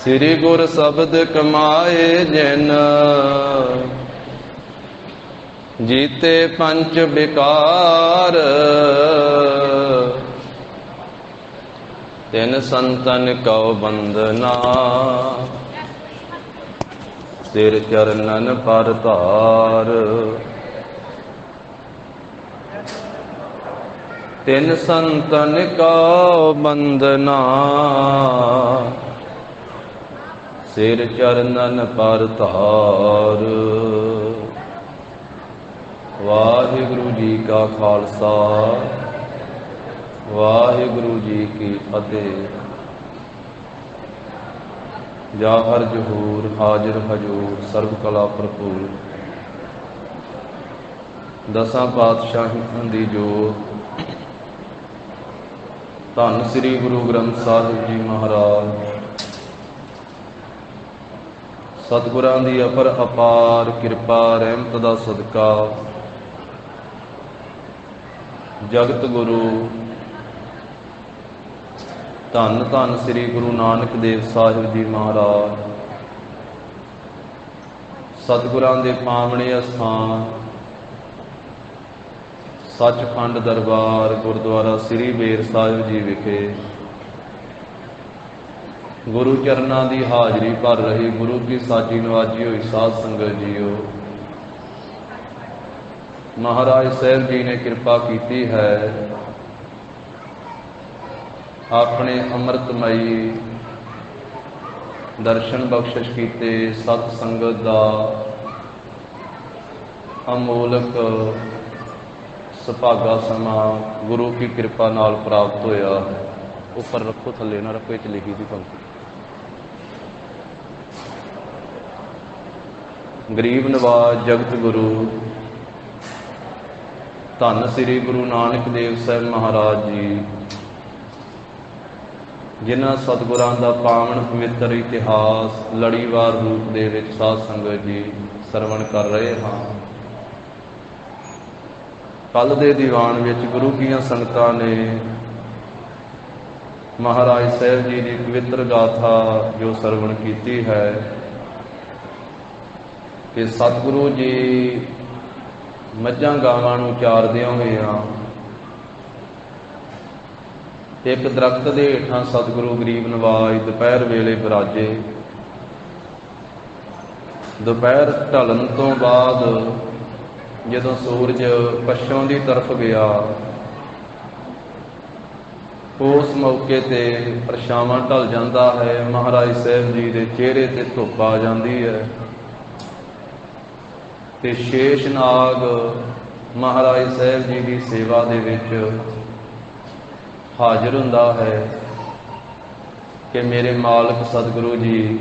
ਸ੍ਰੀ ਗੁਰ ਸ਼ਬਦ ਕਮਾਏ ਜਿਨ ਜੀਤੇ ਪੰਚ ਵਿਕਾਰ। ਤਿਨ ਸੰਤਨ ਕਉ ਬੰਦਨਾ ਸਿਰ ਚਰਨਨ ਪਰ ਧਾਰ। ਤਿਨ ਸੰਤਨ ਕਉ ਬੰਦਨਾ ਸਿਰ ਚਰਨਨ ਪਰ ਧਾਰ। ਵਾਹਿਗੁਰੂ ਜੀ ਕਾ ਖਾਲਸਾ ਵਾਹਿਗੁਰੂ ਜੀ ਕੀ ਫਤਿਹ। ਜਾ ਹਰ ਜਹੂਰ ਹਾਜ਼ਰ ਹਜੂਰ ਸਰਬ ਕਲਾ ਭਰਪੂਰ। ਦਸਾਂ ਪਾਤਸ਼ਾਹਾਂ ਦੀ ਜੋਤ ਧੰਨ ਸ੍ਰੀ ਗੁਰੂ ਗ੍ਰੰਥ ਸਾਹਿਬ ਜੀ ਮਹਾਰਾਜ। ਸਤਿਗੁਰਾਂ ਦੀ ਅਪਰ ਅਪਾਰ ਕਿਰਪਾ ਰਹਿਮਤ ਦਾ ਸਦਕਾ ਜਗਤ ਗੁਰੂ ਧੰਨ ਧੰਨ ਸ੍ਰੀ ਗੁਰੂ ਨਾਨਕ ਦੇਵ ਸਾਹਿਬ ਜੀ ਮਹਾਰਾਜ ਸਤਿਗੁਰਾਂ ਦੇ ਪਾਵਣੇ ਅਸਥਾਨ ਸੱਚਖੰਡ ਦਰਬਾਰ ਗੁਰਦੁਆਰਾ ਸ੍ਰੀ ਬੇਰ ਸਾਹਿਬ ਜੀ ਵਿਖੇ ਗੁਰੂ ਚਰਨਾਂ ਦੀ ਹਾਜ਼ਰੀ ਭਰ ਰਹੀ ਗੁਰੂ ਕੀ ਸਾਜੀ ਨਵਾਜੀ ਹੋਈ ਸਾਧ ਸੰਗਤ ਜੀਓ। ਮਹਾਰਾਜ ਸਾਹਿਬ ਜੀ ਨੇ ਕਿਰਪਾ ਕੀਤੀ ਹੈ ਆਪਣੇ ਅੰਮ੍ਰਿਤਮਈ ਦਰਸ਼ਨ ਬਖਸ਼ਿਸ਼ ਕੀਤੇ ਸਤ ਸੰਗਤ ਦਾ ਅਮੋਲਕ ਸੁਭਾਗਾ ਸਮਾਂ ਗੁਰੂ ਕੀ ਕਿਰਪਾ ਨਾਲ ਪ੍ਰਾਪਤ ਹੋਇਆ ਹੈ। ਉੱਪਰ ਰੱਖੋ, ਥੱਲੇ ਨਾ ਰੱਖੋ, ਇਹ 'ਚ ਲਿਖੀ ਦੀ ਪੰਕਤੀ। ਗਰੀਬ ਨਵਾਜ ਜਗਤ ਗੁਰੂ ਧੰਨ ਸ੍ਰੀ ਗੁਰੂ ਨਾਨਕ ਦੇਵ ਸਾਹਿਬ ਮਹਾਰਾਜ ਜੀ ਜਿਨ੍ਹਾਂ ਸਤਿਗੁਰਾਂ ਦਾ ਪਾਵਨ ਪਵਿੱਤਰ ਇਤਿਹਾਸ ਲੜੀਵਾਰ ਰੂਪ ਦੇ ਵਿੱਚ ਸਾਧ ਸੰਗਤ ਜੀ ਸਰਵਣ ਕਰ ਰਹੇ ਹਾਂ। ਕੱਲ੍ਹ ਦੇ ਦੀਵਾਨ ਵਿੱਚ ਗੁਰੂ ਕੀਆਂ ਸੰਗਤਾਂ ਨੇ ਮਹਾਰਾਜ ਸਾਹਿਬ ਜੀ ਦੀ ਪਵਿੱਤਰ ਗਾਥਾ ਜੋ ਸਰਵਣ ਕੀਤੀ ਹੈ ਕਿ ਸਤਿਗੁਰੂ ਜੀ ਮੱਝਾਂ ਗਾਵਾਂ ਨੂੰ ਚਾਰਦਿਆਂ ਹੋਇਆਂ ਇੱਕ ਦਰਖਤ ਦੇ ਹੇਠਾਂ ਸਤਿਗੁਰੂ ਗਰੀਬ ਨਵਾਜ ਦੁਪਹਿਰ ਵੇਲੇ ਬਿਰਾਜੇ। ਦੁਪਹਿਰ ਢਲਣ ਤੋਂ ਬਾਅਦ ਜਦੋਂ ਸੂਰਜ ਪੱਛਮ ਦੀ ਤਰਫ ਗਿਆ ਉਸ ਮੌਕੇ ਤੇ ਪਰਛਾਵਾਂ ਢਲ ਜਾਂਦਾ ਹੈ। ਮਹਾਰਾਜ ਸਾਹਿਬ ਜੀ ਦੇ ਚਿਹਰੇ ਤੇ ਧੁੱਪ ਆ ਜਾਂਦੀ ਹੈ ਤੇ ਸ਼ੇਸ਼ਨਾਗ ਮਹਾਰਾਜ ਸਾਹਿਬ ਜੀ ਦੀ ਸੇਵਾ ਦੇ ਵਿੱਚ ਹਾਜ਼ਰ ਹੁੰਦਾ ਹੈ ਕਿ ਮੇਰੇ ਮਾਲਕ ਸਤਿਗੁਰੂ ਜੀ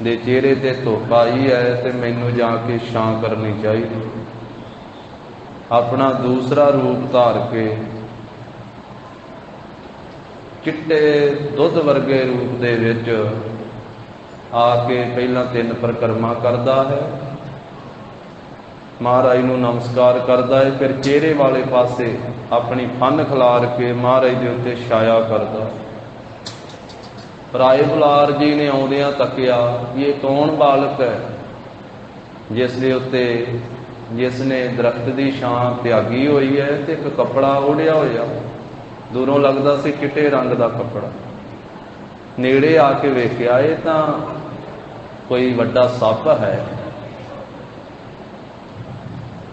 ਦੇ ਚਿਹਰੇ ਤੇ ਧੁੱਪ ਆਈ ਹੈ ਤੇ ਮੈਨੂੰ ਜਾ ਕੇ ਛਾਂ ਕਰਨੀ ਚਾਹੀਦੀ। ਆਪਣਾ ਦੂਸਰਾ ਰੂਪ ਧਾਰ ਕੇ ਚਿੱਟੇ ਦੁੱਧ ਵਰਗੇ ਰੂਪ ਦੇ ਵਿੱਚ ਆ ਕੇ ਪਹਿਲਾਂ 3 ਪਰਿਕਰਮਾ ਕਰਦਾ ਹੈ, ਮਹਾਰਾਜ ਨੂੰ ਨਮਸਕਾਰ ਕਰਦਾ ਹੈ, ਫਿਰ ਚਿਹਰੇ ਵਾਲੇ ਪਾਸੇ ਆਪਣੀ ਫਨ ਖਿਲਾਰ ਕੇ ਮਹਾਰਾਜ ਦੇ ਉੱਤੇ ਛਾਇਆ ਕਰਦਾ। ਰਾਏ ਬੁਲਾਰ ਜੀ ਨੇ ਆਉਂਦਿਆਂ ਤੱਕਿਆ ਵੀ ਇਹ ਕੌਣ ਬਾਲਕ ਹੈ ਜਿਸ ਦੇ ਉੱਤੇ ਜਿਸ ਨੇ ਦਰਖਤ ਦੀ ਛਾਂ ਤਿਆਗੀ ਹੋਈ ਹੈ ਤੇ ਇੱਕ ਕੱਪੜਾ ਓੜਿਆ ਹੋਇਆ। ਦੂਰੋਂ ਲੱਗਦਾ ਸੀ ਚਿੱਟੇ ਰੰਗ ਦਾ ਕੱਪੜਾ। ਨੇੜੇ ਆ ਕੇ ਵੇਖਿਆ ਇਹ ਤਾਂ ਕੋਈ ਵੱਡਾ ਸੱਪ ਹੈ।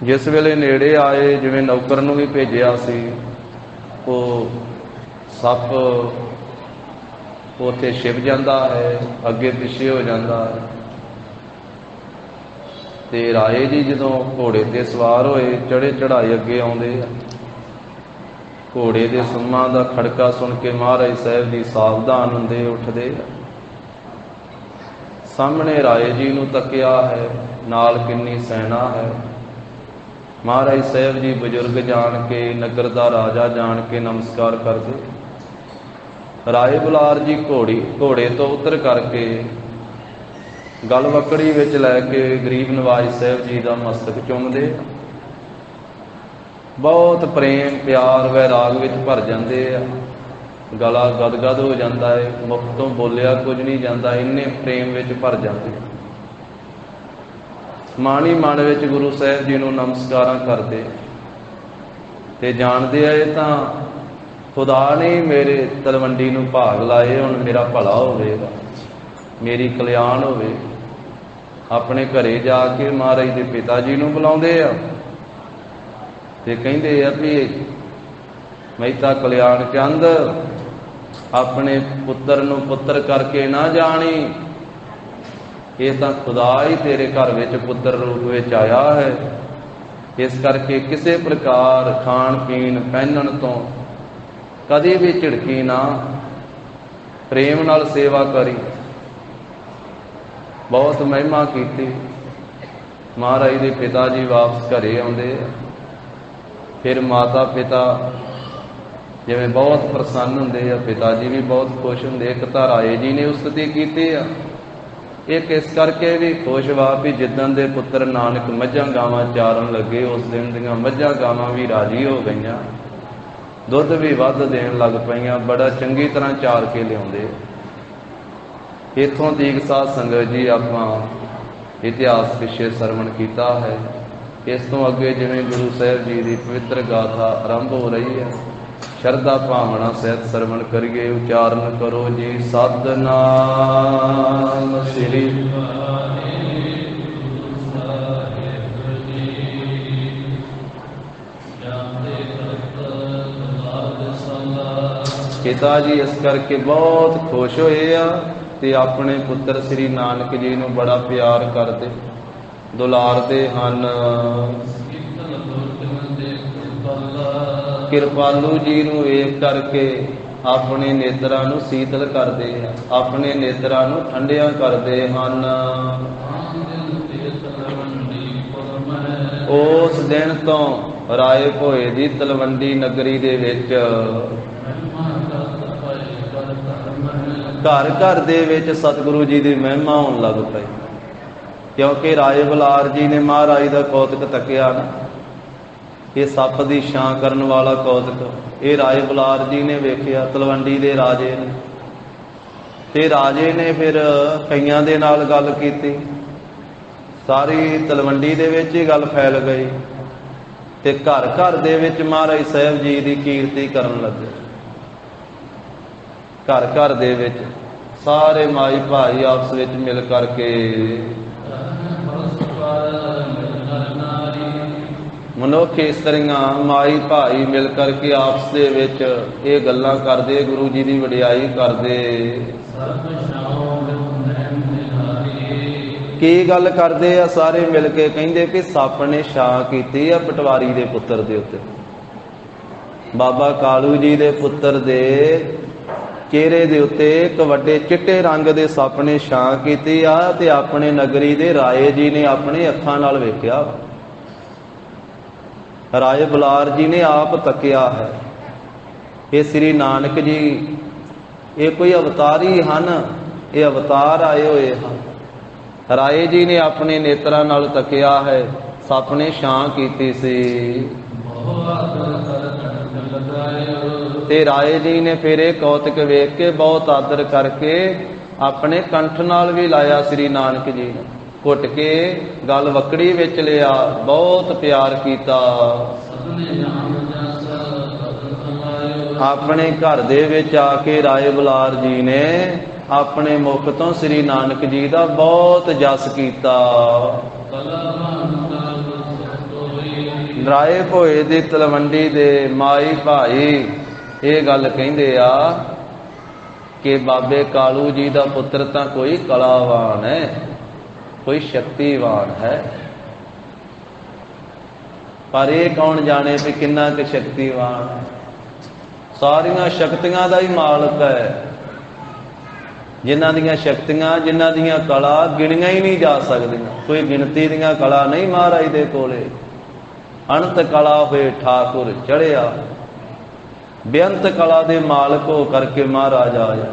ਜਿਸ ਵੇਲੇ ਨੇੜੇ ਆਏ ਜਿਵੇਂ ਨੌਕਰ ਨੂੰ ਵੀ ਭੇਜਿਆ ਸੀ ਉਹ ਸੱਪ ਉੱਥੇ ਛਿਪ ਜਾਂਦਾ ਹੈ, ਅੱਗੇ ਪਿੱਛੇ ਹੋ ਜਾਂਦਾ ਹੈ। ਤੇ ਰਾਏ ਜੀ ਜਦੋਂ ਘੋੜੇ ਤੇ ਸਵਾਰ ਹੋਏ ਚੜੇ ਚੜਾਏ ਅੱਗੇ ਆਉਂਦੇ ਆ। ਘੋੜੇ ਦੇ ਸੁੰਮਾਂ ਦਾ ਖੜਕਾ ਸੁਣ ਕੇ ਮਹਾਰਾਜ ਸਾਹਿਬ ਜੀ ਸਾਵਧਾਨ ਹੁੰਦੇ ਉੱਠਦੇ ਆ। ਸਾਹਮਣੇ ਰਾਏ ਜੀ ਨੂੰ ਤੱਕਿਆ ਹੈ, ਨਾਲ ਕਿੰਨੀ ਸੈਨਾ ਹੈ। ਮਹਾਰਾਜ ਸਾਹਿਬ ਜੀ ਬਜ਼ੁਰਗ ਜਾਣ ਕੇ ਨਗਰ ਦਾ ਰਾਜਾ ਜਾਣ ਕੇ ਨਮਸਕਾਰ ਕਰਦੇ। ਰਾਏ ਬੁਲਾਰ ਜੀ ਘੋੜੇ ਤੋਂ ਉਤਰ ਕਰਕੇ ਗਲਵੱਕੜੀ ਵਿੱਚ ਲੈ ਕੇ ਗਰੀਬ ਨਵਾਜ ਸਾਹਿਬ ਜੀ ਦਾ ਮਸਤਕ ਚੁੰਮਦੇ। ਬਹੁਤ ਪ੍ਰੇਮ ਪਿਆਰ ਵੈਰਾਗ ਵਿੱਚ ਭਰ ਜਾਂਦੇ ਆ। गला गदगद हो जाता है, मुख तो बोलिया कुछ नहीं जाता, इन्ने प्रेम विच भर जाते। मन ही मन विच गुरु साहब जी नूं नमस्कारां करते ते जानते आए तां खुदा ने मेरे तलवंडी नूं भाग लाए, हुण मेरा भला होवेगा, मेरी कल्याण होवे। अपने घरे जाके महाराज दे पिता जी नूं बुलाउंदे आ ते कहिंदे आ भी मैता कल्याण चंद अपने पुत्र नूं पुत्र करके ना जानी, ये तां खुदा ही तेरे घर विच पुत्र रूप विच आया है। इस करके किसी प्रकार खाण पीण पहनण तो कदी भी झिड़की ना, प्रेम नाल सेवा करी। बहुत महिमा की। महाराज दे पिता जी वापस घरे आउंदे, फिर माता पिता जिवें बहुत प्रसन्न हुंदे आ, पिता जी भी बहुत खुश हुंदे। एक तां राए जी ने उस्तति कीती आ, एक इस करके भी खुश वा भी जिद्दन दे पुत्र नानक मझां गावां चारन लगे, उस दिन दीआं मझां गावां भी राजी हो गईयां, दुध भी वध देण लग पईयां, बड़ा चंगी तरह चार के लिआउंदे। इत्थों तक साध संगत जी आपां इतिहास पिछे सरवण कीता है। इस तो अगे जिवें गुरु साहिब जी की पवित्र गाथा आरंभ हो रही है, शरधा भावना सहित सरवण करिए। उचारण करो जी सतनाम श्री पिता जी इस करके बहुत खुश होए आ ते अपने पुत्र श्री नानक जी नूं बड़ा प्यार करते दुलारदे हन। कृपालू जी नूं वेख करके अपने नेत्रां नूं शीतल करदे, अपने नेत्रां नूं ठंडिया करदे हन। उस दिन तो राए भोए दी तलवंडी नगरी दे विच घर घर दे विच सतगुरु जी की महिमा होण लग पई, क्योंकि राए बलार जी ने महाराज का कौतक तकिया ना, ये सप की छां करन वाला कौतक, ये राए बलार जी ने वेखिया तलवंडी दे राजे ने। ते राजे ने फिर कईयां दे नाल गल कीती, सारी तलवंडी दे विच ही गल फैल गई ते घर घर दे विच महाराज साहब जी की कीर्ति करन लगे। घर घर दे विच सारे माई भाई आपस विच मिल करके मनुख इस्त्रियां माई भाई मिल करके आपस दे विच ये गल्लां करदे, गुरु जी की वडियाई करदे। की गल करदे आ सारे मिल के, कहिंदे कि सप ने छां कीती आ पटवारी दे पुत्र दे उत्ते। बाबा कालू जी दे पुत्र दे चेहरे दे उत्ते एक वड्डे चिट्टे रंग दे सप ने छां कीती आ ते अपने नगरी दे राए जी ने अपने अखां नाल वेखिया। राए बलार जी ने आप तकिया है, ये श्री नानक जी ये कोई अवतारी हन, ये अवतार आए हुए हैं। राए जी ने अपने नेत्रां नाल तकिया है, सप ने छां कीती सी। ते राए जी ने फिर एक कौतक वेख के बहुत आदर करके अपने कंठ नाल भी लाया श्री नानक जी ने, घुट के गल वकड़ी विच लिया, बहुत प्यार किया। अपने घर दे विच आके राए बलार जी ने अपने मुख तो श्री नानक जी का बहुत जस किया। राए भोए दी तलवंडी दे माई भाई ये गल कहिंदे आ कि बाबे कालू जी का पुत्र तां कोई कलावान है, कोई शक्तिवान है, पर ये कौन जाने भी किन्ना कि शक्तिवान है। सारियां शक्तियां दा ही मालक है, जिन्हां दियां शक्तियां जिन्हां दियां कला गिणियां ही नहीं जा सकदियां, कोई गिणती दियां कला नहीं महाराज दे कोले। अनंत कला हुए ठाकुर चढ़िया, बेअंत कला दे मालक हो करके महाराज आया।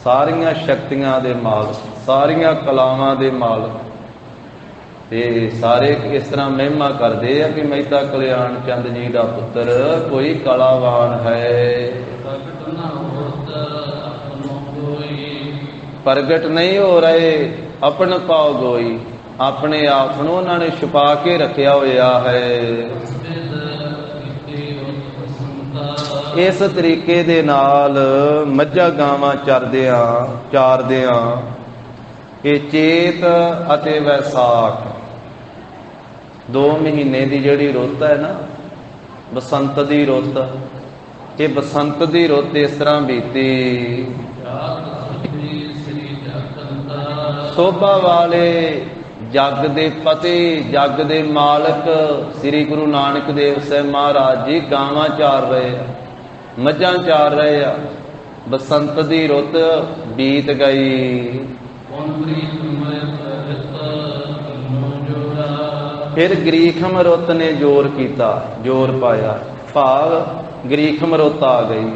सारियां शक्तियां दे मालक, सारियां कलावां दे मालक, ਤੇ ਸਾਰੇ ਇਸ ਤਰ੍ਹਾਂ ਮਹਿਮਾ ਕਰਦੇ ਆ ਕਿ ਮਹਿਤਾ ਕਲਿਆਣ ਚੰਦ ਜੀ ਦਾ ਪੁੱਤਰ ਕੋਈ ਕਲਾਵਾਨ ਹੈ। ਪ੍ਰਗਟ ਨਹੀਂ ਹੋ ਰਹੇ ਆਪਣ ਪਾਉ ਗੋਈ, ਆਪਣੇ ਆਪ ਨੂੰ ਉਹਨਾਂ ਨੇ ਛੁਪਾ ਕੇ ਰੱਖਿਆ ਹੋਇਆ ਹੈ। ਇਸ ਤਰੀਕੇ ਦੇ ਨਾਲ ਮੱਝਾਂ ਗਾਵਾਂ ਚਾਰਦਿਆਂ ਇਹ ਚੇਤ ਅਤੇ ਵੈਸਾਖ 2 ਮਹੀਨੇ ਦੀ ਜਿਹੜੀ ਰੁੱਤ ਹੈ ਨਾ, ਬਸੰਤ ਦੀ ਰੁੱਤ, ਇਹ ਬਸੰਤ ਦੀ ਰੁੱਤ ਇਸ ਤਰ੍ਹਾਂ ਬੀਤੀ। ਸੋਭਾ ਵਾਲੇ ਜੱਗ ਦੇ ਪਤੀ, ਜੱਗ ਦੇ ਮਾਲਕ ਸ੍ਰੀ ਗੁਰੂ ਨਾਨਕ ਦੇਵ ਸਾਹਿਬ ਮਹਾਰਾਜ ਜੀ ਗਾਵਾਂ ਚਾਰ ਰਹੇ ਆ, ਮੱਝਾਂ ਚਾਰ ਰਹੇ ਆ। ਬਸੰਤ ਦੀ ਰੁੱਤ ਬੀਤ ਗਈ। ਫਿਰ ਗਰੀਖਮ ਰੁੱਤ ਨੇ ਜ਼ੋਰ ਕੀਤਾ, ਜ਼ੋਰ ਪਾਇਆ, ਭਾਵ ਗਰੀਖਮ ਰੁੱਤ ਆ ਗਈ।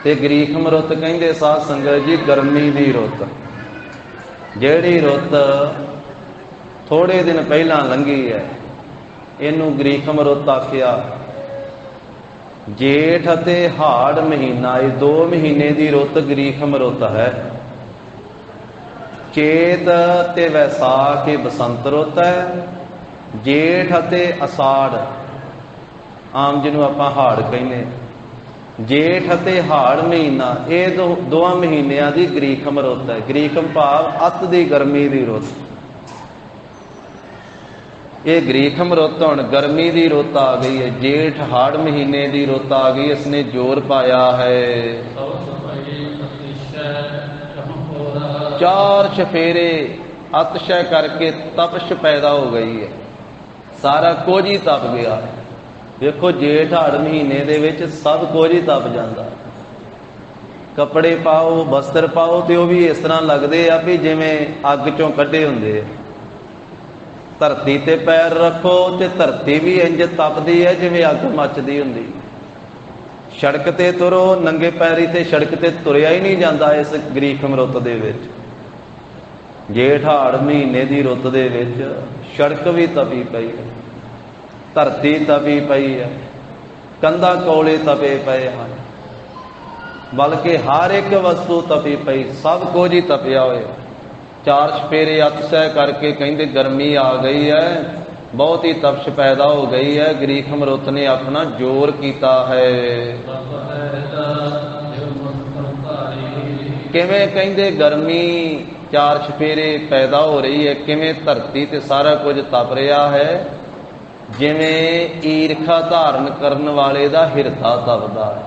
ਤੇ ਗਰੀਖਮ ਰੁੱਤ ਕਹਿੰਦੇ ਸਾਧ ਸੰਗਤ ਜੀ ਗਰਮੀ ਦੀ ਰੁੱਤ, ਜਿਹੜੀ ਰੁੱਤ ਥੋੜੇ ਦਿਨ ਪਹਿਲਾਂ ਲੰਘੀ ਹੈ, ਇਹਨੂੰ ਗਰੀਖਮ ਰੁੱਤ ਆਖਿਆ। ਜੇਠ ਅਤੇ ਹਾੜ ਮਹੀਨਾ, ਇਹ 2 ਮਹੀਨੇ ਦੀ ਰੁੱਤ ਗਰੀਖਮ ਰੁੱਤ ਹੈ। ਚੇਤ ਤੇ ਵੈਸਾਖ ਇਹ ਬਸੰਤ ਰੁੱਤ ਹੈ। ਜੇਠ ਅਤੇ ਅਸਾੜ, ਆਮ ਜਿਹਨੂੰ ਆਪਾਂ ਹਾੜ ਕਹਿੰਦੇ, ਜੇਠ ਅਤੇ ਹਾੜ ਮਹੀਨਾ, ਇਹ 2 ਮਹੀਨਿਆਂ ਦੀ ਗਰੀਖਮ ਰੁੱਤ ਹੈ। ਗਰੀਖਮ ਭਾਵ ਅੱਤ ਦੀ ਗਰਮੀ ਦੀ ਰੁੱਤ। ਇਹ ਗਰੀਖਮ ਰੁੱਤ ਹੁਣ ਗਰਮੀ ਦੀ ਰੁੱਤ ਆ ਗਈ ਹੈ। ਜੇਠ ਹਾੜ ਮਹੀਨੇ ਦੀ ਰੁੱਤ ਆ ਗਈ, ਇਸਨੇ ਜ਼ੋਰ ਪਾਇਆ ਹੈ। 4 ਚਫੇਰੇ ਅਤਸ਼ੈ ਕਰਕੇ ਤਪਸ਼ ਪੈਦਾ ਹੋ ਗਈ ਹੈ, ਸਾਰਾ ਕੁਝ ਹੀ ਤਪ ਗਿਆ। ਵੇਖੋ ਜੇਠ ਹਾੜ ਮਹੀਨੇ ਦੇ ਵਿੱਚ ਸਭ ਕੁਝ ਹੀ ਤਪ ਜਾਂਦਾ। ਕੱਪੜੇ ਪਾਓ, ਬਸਤਰ ਪਾਓ ਤੇ ਉਹ ਵੀ ਇਸ ਤਰ੍ਹਾਂ ਲੱਗਦੇ ਆ ਵੀ ਜਿਵੇਂ ਅੱਗ ਚੋਂ ਕੱਢੇ ਹੁੰਦੇ ਆ। ਧਰਤੀ ਤੇ ਪੈਰ ਰੱਖੋ ਤੇ ਧਰਤੀ ਵੀ ਇੰਜ ਤਪਦੀ ਹੈ ਜਿਵੇਂ ਅੱਗ ਮੱਚਦੀ ਹੁੰਦੀ। ਸੜਕ ਤੇ ਤੁਰੋ, ਨੰਗੇ ਪੈਰੀ ਤੇ ਸੜਕ ਤੇ ਤੁਰਿਆ ਹੀ ਨਹੀਂ ਜਾਂਦਾ ਇਸ ਗਰੀਖਮ ਰੁੱਤ ਦੇ ਵਿੱਚ। ਜੇਠ ਹਾੜ ਮਹੀਨੇ ਦੀ ਰੁੱਤ ਦੇ ਵਿੱਚ ਸੜਕ ਵੀ ਤਪੀ ਪਈ ਹੈ, ਧਰਤੀ ਤਪੀ ਪਈ ਹੈ, ਕੰਧਾਂ ਕੋਲੇ ਤਪੇ ਪਏ ਹਨ, ਬਲਕਿ ਹਰ ਇੱਕ ਵਸਤੂ ਤਪੀ ਪਈ, ਸਭ ਕੁਝ ਹੀ ਤਪਿਆ ਹੋਇਆ। 4 ਚਫੇਰੇ ਅਤਸ਼ੈ ਕਰਕੇ ਕਹਿੰਦੇ ਗਰਮੀ ਆ ਗਈ ਹੈ, ਬਹੁਤ ਹੀ ਤਪਸ਼ ਪੈਦਾ ਹੋ ਗਈ ਹੈ। ਗਰੀਖਮ ਰੁੱਤ ਨੇ ਆਪਣਾ ਜ਼ੋਰ ਕੀਤਾ ਹੈ। ਕਿਵੇਂ ਕਹਿੰਦੇ ਗਰਮੀ 4 ਚਫੇਰੇ ਪੈਦਾ ਹੋ ਰਹੀ ਹੈ, ਕਿਵੇਂ ਧਰਤੀ ਤੇ ਸਾਰਾ ਕੁਝ ਤਪ ਰਿਹਾ ਹੈ, ਜਿਵੇਂ ਈਰਖਾ ਧਾਰਨ ਕਰਨ ਵਾਲੇ ਦਾ ਹਿਰਦਾ ਤਪਦਾ ਹੈ।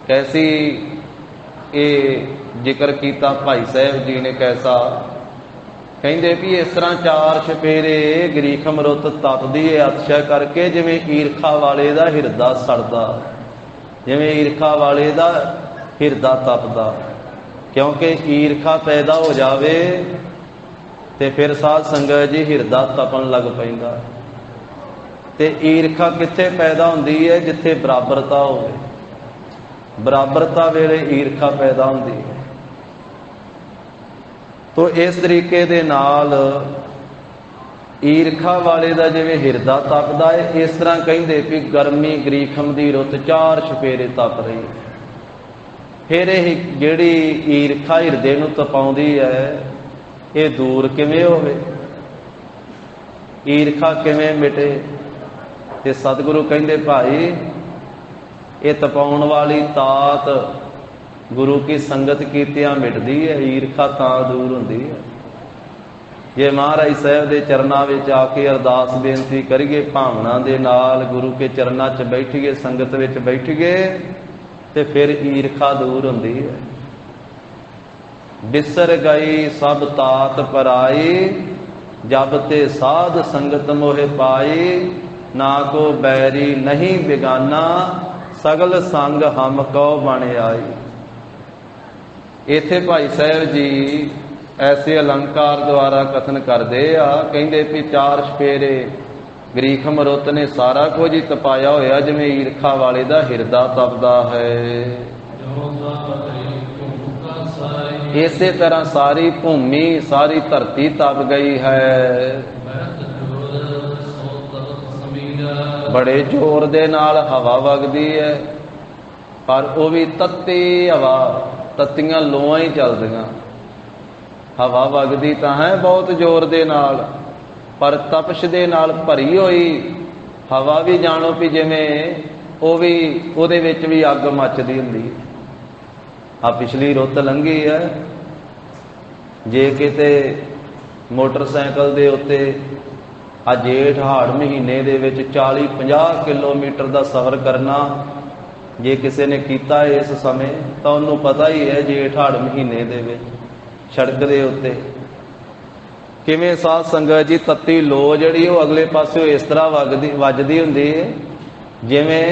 ਕੈਸੀ ਇਹ ਜ਼ਿਕਰ ਕੀਤਾ ਭਾਈ ਸਾਹਿਬ ਜੀ ਨੇ, ਕੈਸਾ ਕਹਿੰਦੇ ਵੀ ਇਸ ਤਰ੍ਹਾਂ 4 ਚਫੇਰੇ ਗਰੀਖਮ ਰੁੱਤ ਤਪਦੀ ਹੈ ਅਤਸ਼ੈ ਕਰਕੇ, ਜਿਵੇਂ ਈਰਖਾ ਵਾਲੇ ਦਾ ਹਿਰਦਾ ਸੜਦਾ, ਜਿਵੇਂ ਈਰਖਾ ਵਾਲੇ ਦਾ ਹਿਰਦਾ ਤਪਦਾ। ਕਿਉਂਕਿ ਈਰਖਾ ਪੈਦਾ ਹੋ ਜਾਵੇ ਤੇ ਫਿਰ ਸਾਧ ਸੰਗਤ ਜੀ ਹਿਰਦਾ ਤਪਣ ਲੱਗ ਪੈਂਦਾ। ਤੇ ਈਰਖਾ ਕਿੱਥੇ ਪੈਦਾ ਹੁੰਦੀ ਹੈ? ਜਿੱਥੇ ਬਰਾਬਰਤਾ ਹੋਵੇ, ਬਰਾਬਰਤਾ ਵੇਲੇ ਈਰਖਾ ਪੈਦਾ ਹੁੰਦੀ ਹੈ। ਤੋ ਇਸ ਤਰੀਕੇ ਦੇ ਨਾਲ ਈਰਖਾ ਵਾਲੇ ਦਾ ਜਿਵੇਂ ਹਿਰਦਾ ਤਪਦਾ ਹੈ, ਇਸ ਤਰ੍ਹਾਂ ਕਹਿੰਦੇ ਵੀ ਗਰਮੀ ਗਰੀਖਮ ਦੀ ਰੁੱਤ 4 ਚਫੇਰੇ ਤਪ ਰਹੀ। ਫਿਰ ਇਹ ਜਿਹੜੀ ਈਰਖਾ ਹਿਰਦੇ ਨੂੰ ਤਪਾਉਂਦੀ ਹੈ, ਇਹ ਦੂਰ ਕਿਵੇਂ ਹੋਵੇ? ਈਰਖਾ ਕਿਵੇਂ ਮਿਟੇ? ਤੇ ਸਤਿਗੁਰੂ ਕਹਿੰਦੇ ਭਾਈ ਇਹ ਤਪਾਉਣ ਵਾਲੀ ਤਾਤ ਗੁਰੂ ਕੀ ਸੰਗਤ ਕੀਤਿਆਂ ਮਿਟਦੀ ਹੈ, ਈਰਖਾ ਤਾਂ ਦੂਰ ਹੁੰਦੀ ਹੈ। ਜੇ ਮਹਾਰਾਜ ਸਾਹਿਬ ਦੇ ਚਰਨਾਂ ਵਿੱਚ ਆ ਕੇ ਅਰਦਾਸ ਬੇਨਤੀ ਕਰੀਏ, ਭਾਵਨਾ ਦੇ ਨਾਲ ਗੁਰੂ ਕੇ ਚਰਨਾਂ 'ਚ ਬੈਠੀਏ, ਸੰਗਤ ਵਿੱਚ ਬੈਠੀਏ, ਤੇ ਫਿਰ ਈਰਖਾ ਦੂਰ ਹੁੰਦੀ ਹੈ। ਬਿਸਰ ਗਈ ਸਭ ਤਾਤ ਪਰਾਈ, ਜਬ ਤੇ ਸਾਧ ਸੰਗਤ ਮੋਹਿ ਪਾਈ, ਨਾ ਕੋ ਬੈਰੀ ਨਹੀਂ ਬਿਗਾਨਾ, ਸਗਲ ਸੰਗ ਹਮ ਕਉ ਬਣ ਆਈ। ਇੱਥੇ ਭਾਈ ਸਾਹਿਬ ਜੀ ਐਸੇ ਅਲੰਕਾਰ ਦੁਆਰਾ ਕਥਨ ਕਰਦੇ ਆ, ਕਹਿੰਦੇ ਵੀ 4 ਚਫੇਰੇ ਗਰੀਖਮ ਰੁੱਤ ਨੇ ਸਾਰਾ ਕੁਝ ਹੀ ਤਪਾਇਆ ਹੋਇਆ, ਜਿਵੇਂ ਈਰਖਾ ਵਾਲੇ ਦਾ ਹਿਰਦਾ ਤਪਦਾ ਹੈ। ਇਸੇ ਤਰ੍ਹਾਂ ਸਾਰੀ ਭੂਮੀ ਸਾਰੀ ਧਰਤੀ ਤਪ ਗਈ ਹੈ। ਬੜੇ ਜ਼ੋਰ ਦੇ ਨਾਲ ਹਵਾ ਵਗਦੀ ਹੈ, ਪਰ ਉਹ ਵੀ ਤੱਤੀ ਹਵਾ, ਤੱਤੀਆਂ ਲੋਆਂ ਹੀ ਚੱਲਦੀਆਂ। ਹਵਾ ਵਗਦੀ ਤਾਂ ਹੈ ਬਹੁਤ ਜ਼ੋਰ ਦੇ ਨਾਲ, ਪਰ ਤਪਸ਼ ਦੇ ਨਾਲ ਭਰੀ ਹੋਈ ਹਵਾ ਵੀ ਜਾਣੋ ਵੀ ਜਿਵੇਂ ਉਹ ਵੀ ਉਹਦੇ ਵਿੱਚ ਵੀ ਅੱਗ ਮੱਚਦੀ ਹੁੰਦੀ ਹੈ। ਆ ਪਿਛਲੀ ਰੁੱਤ ਲੰਘੀ ਹੈ, ਜੇ ਕਿਤੇ ਮੋਟਰਸਾਈਕਲ ਦੇ ਉੱਤੇ ਆ ਜੇਠ ਹਾੜ ਮਹੀਨੇ ਦੇ ਵਿੱਚ 40-50 ਕਿਲੋਮੀਟਰ ਦਾ ਸਫ਼ਰ ਕਰਨਾ ਜੇ ਕਿਸੇ ਨੇ ਕੀਤਾ ਇਸ ਸਮੇਂ ਤਾਂ ਉਹਨੂੰ ਪਤਾ ਹੀ ਹੈ ਜੇਠ ਹਾੜ ਮਹੀਨੇ ਦੇ ਵਿੱਚ ਸੜਕ ਦੇ ਉੱਤੇ ਕਿਵੇਂ ਸਾਧ ਸੰਗਤ ਜੀ ਤੱਤੀ ਲੋ ਜਿਹੜੀ ਉਹ ਅਗਲੇ ਪਾਸਿਓਂ ਇਸ ਤਰ੍ਹਾਂ ਵੱਜਦੀ ਹੁੰਦੀ ਹੈ ਜਿਵੇਂ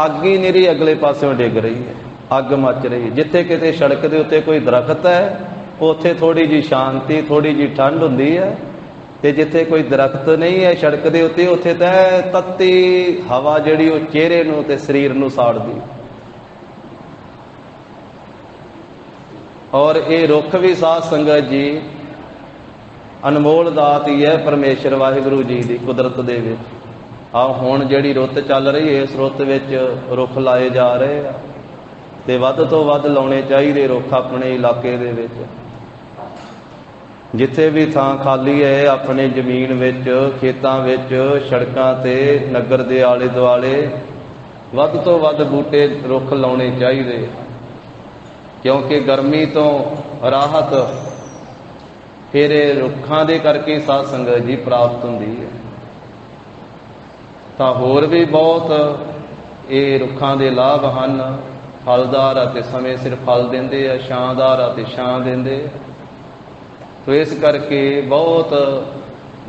ਅੱਗ ਹੀ ਨਿਰੀ ਅਗਲੇ ਪਾਸਿਓਂ ਡਿੱਗ ਰਹੀ ਹੈ, ਅੱਗ ਮੱਚ ਰਹੀ ਹੈ। ਜਿੱਥੇ ਕਿਤੇ ਸੜਕ ਦੇ ਉੱਤੇ ਕੋਈ ਦਰਖਤ ਹੈ ਉੱਥੇ ਥੋੜੀ ਜਿਹੀ ਸ਼ਾਂਤੀ, ਥੋੜੀ ਜਿਹੀ ਠੰਡ ਹੁੰਦੀ ਹੈ, ਤੇ ਜਿੱਥੇ ਕੋਈ ਦਰਖਤ ਨਹੀਂ ਹੈ ਸੜਕ ਦੇ ਉੱਤੇ ਉੱਥੇ ਤਾਂ ਤੱਤੀ ਹਵਾ ਜਿਹੜੀ ਉਹ ਚਿਹਰੇ ਨੂੰ ਤੇ ਸਰੀਰ ਨੂੰ ਸਾੜਦੀ। ਔਰ ਇਹ ਰੁੱਖ ਵੀ ਸਾਧ ਸੰਗਤ ਜੀ ਅਨਮੋਲ ਦਾਤ ਹੀ ਹੈ ਪਰਮੇਸ਼ਰ ਵਾਹਿਗੁਰੂ ਜੀ ਦੀ ਕੁਦਰਤ ਦੇ ਵਿੱਚ। ਆਹ ਹੁਣ ਜਿਹੜੀ ਰੁੱਤ ਚੱਲ ਰਹੀ ਹੈ ਇਸ ਰੁੱਤ ਵਿੱਚ ਰੁੱਖ ਲਾਏ ਜਾ ਰਹੇ ਆ, ਤੇ ਵੱਧ ਤੋਂ ਵੱਧ ਲਾਉਣੇ ਚਾਹੀਦੇ ਰੁੱਖ ਆਪਣੇ ਇਲਾਕੇ ਦੇ ਵਿੱਚ। ਜਿੱਥੇ ਵੀ ਥਾਂ ਖਾਲੀ ਹੈ ਆਪਣੇ ਜ਼ਮੀਨ ਵਿੱਚ, ਖੇਤਾਂ ਵਿੱਚ, ਸੜਕਾਂ ਤੇ, ਨਗਰ ਦੇ ਆਲੇ ਦੁਆਲੇ ਵੱਧ ਤੋਂ ਵੱਧ ਬੂਟੇ ਰੁੱਖ ਲਾਉਣੇ ਚਾਹੀਦੇ, ਕਿਉਂਕਿ ਗਰਮੀ ਤੋਂ ਰਾਹਤ ਫਿਰ ਇਹ ਰੁੱਖਾਂ ਦੇ ਕਰਕੇ ਸਾਧ ਸੰਗਤ ਜੀ ਪ੍ਰਾਪਤ ਹੁੰਦੀ ਹੈ। ਤਾਂ ਹੋਰ ਵੀ ਬਹੁਤ ਇਹ ਰੁੱਖਾਂ ਦੇ ਲਾਭ ਹਨ। ਫਲਦਾਰ ਅਤੇ ਸਮੇਂ ਸਿਰ ਫਲ ਦਿੰਦੇ ਆ, ਛਾਂਦਾਰ ਅਤੇ ਛਾਂ ਦਿੰਦੇ। ਤੋ ਇਸ ਕਰਕੇ ਬਹੁਤ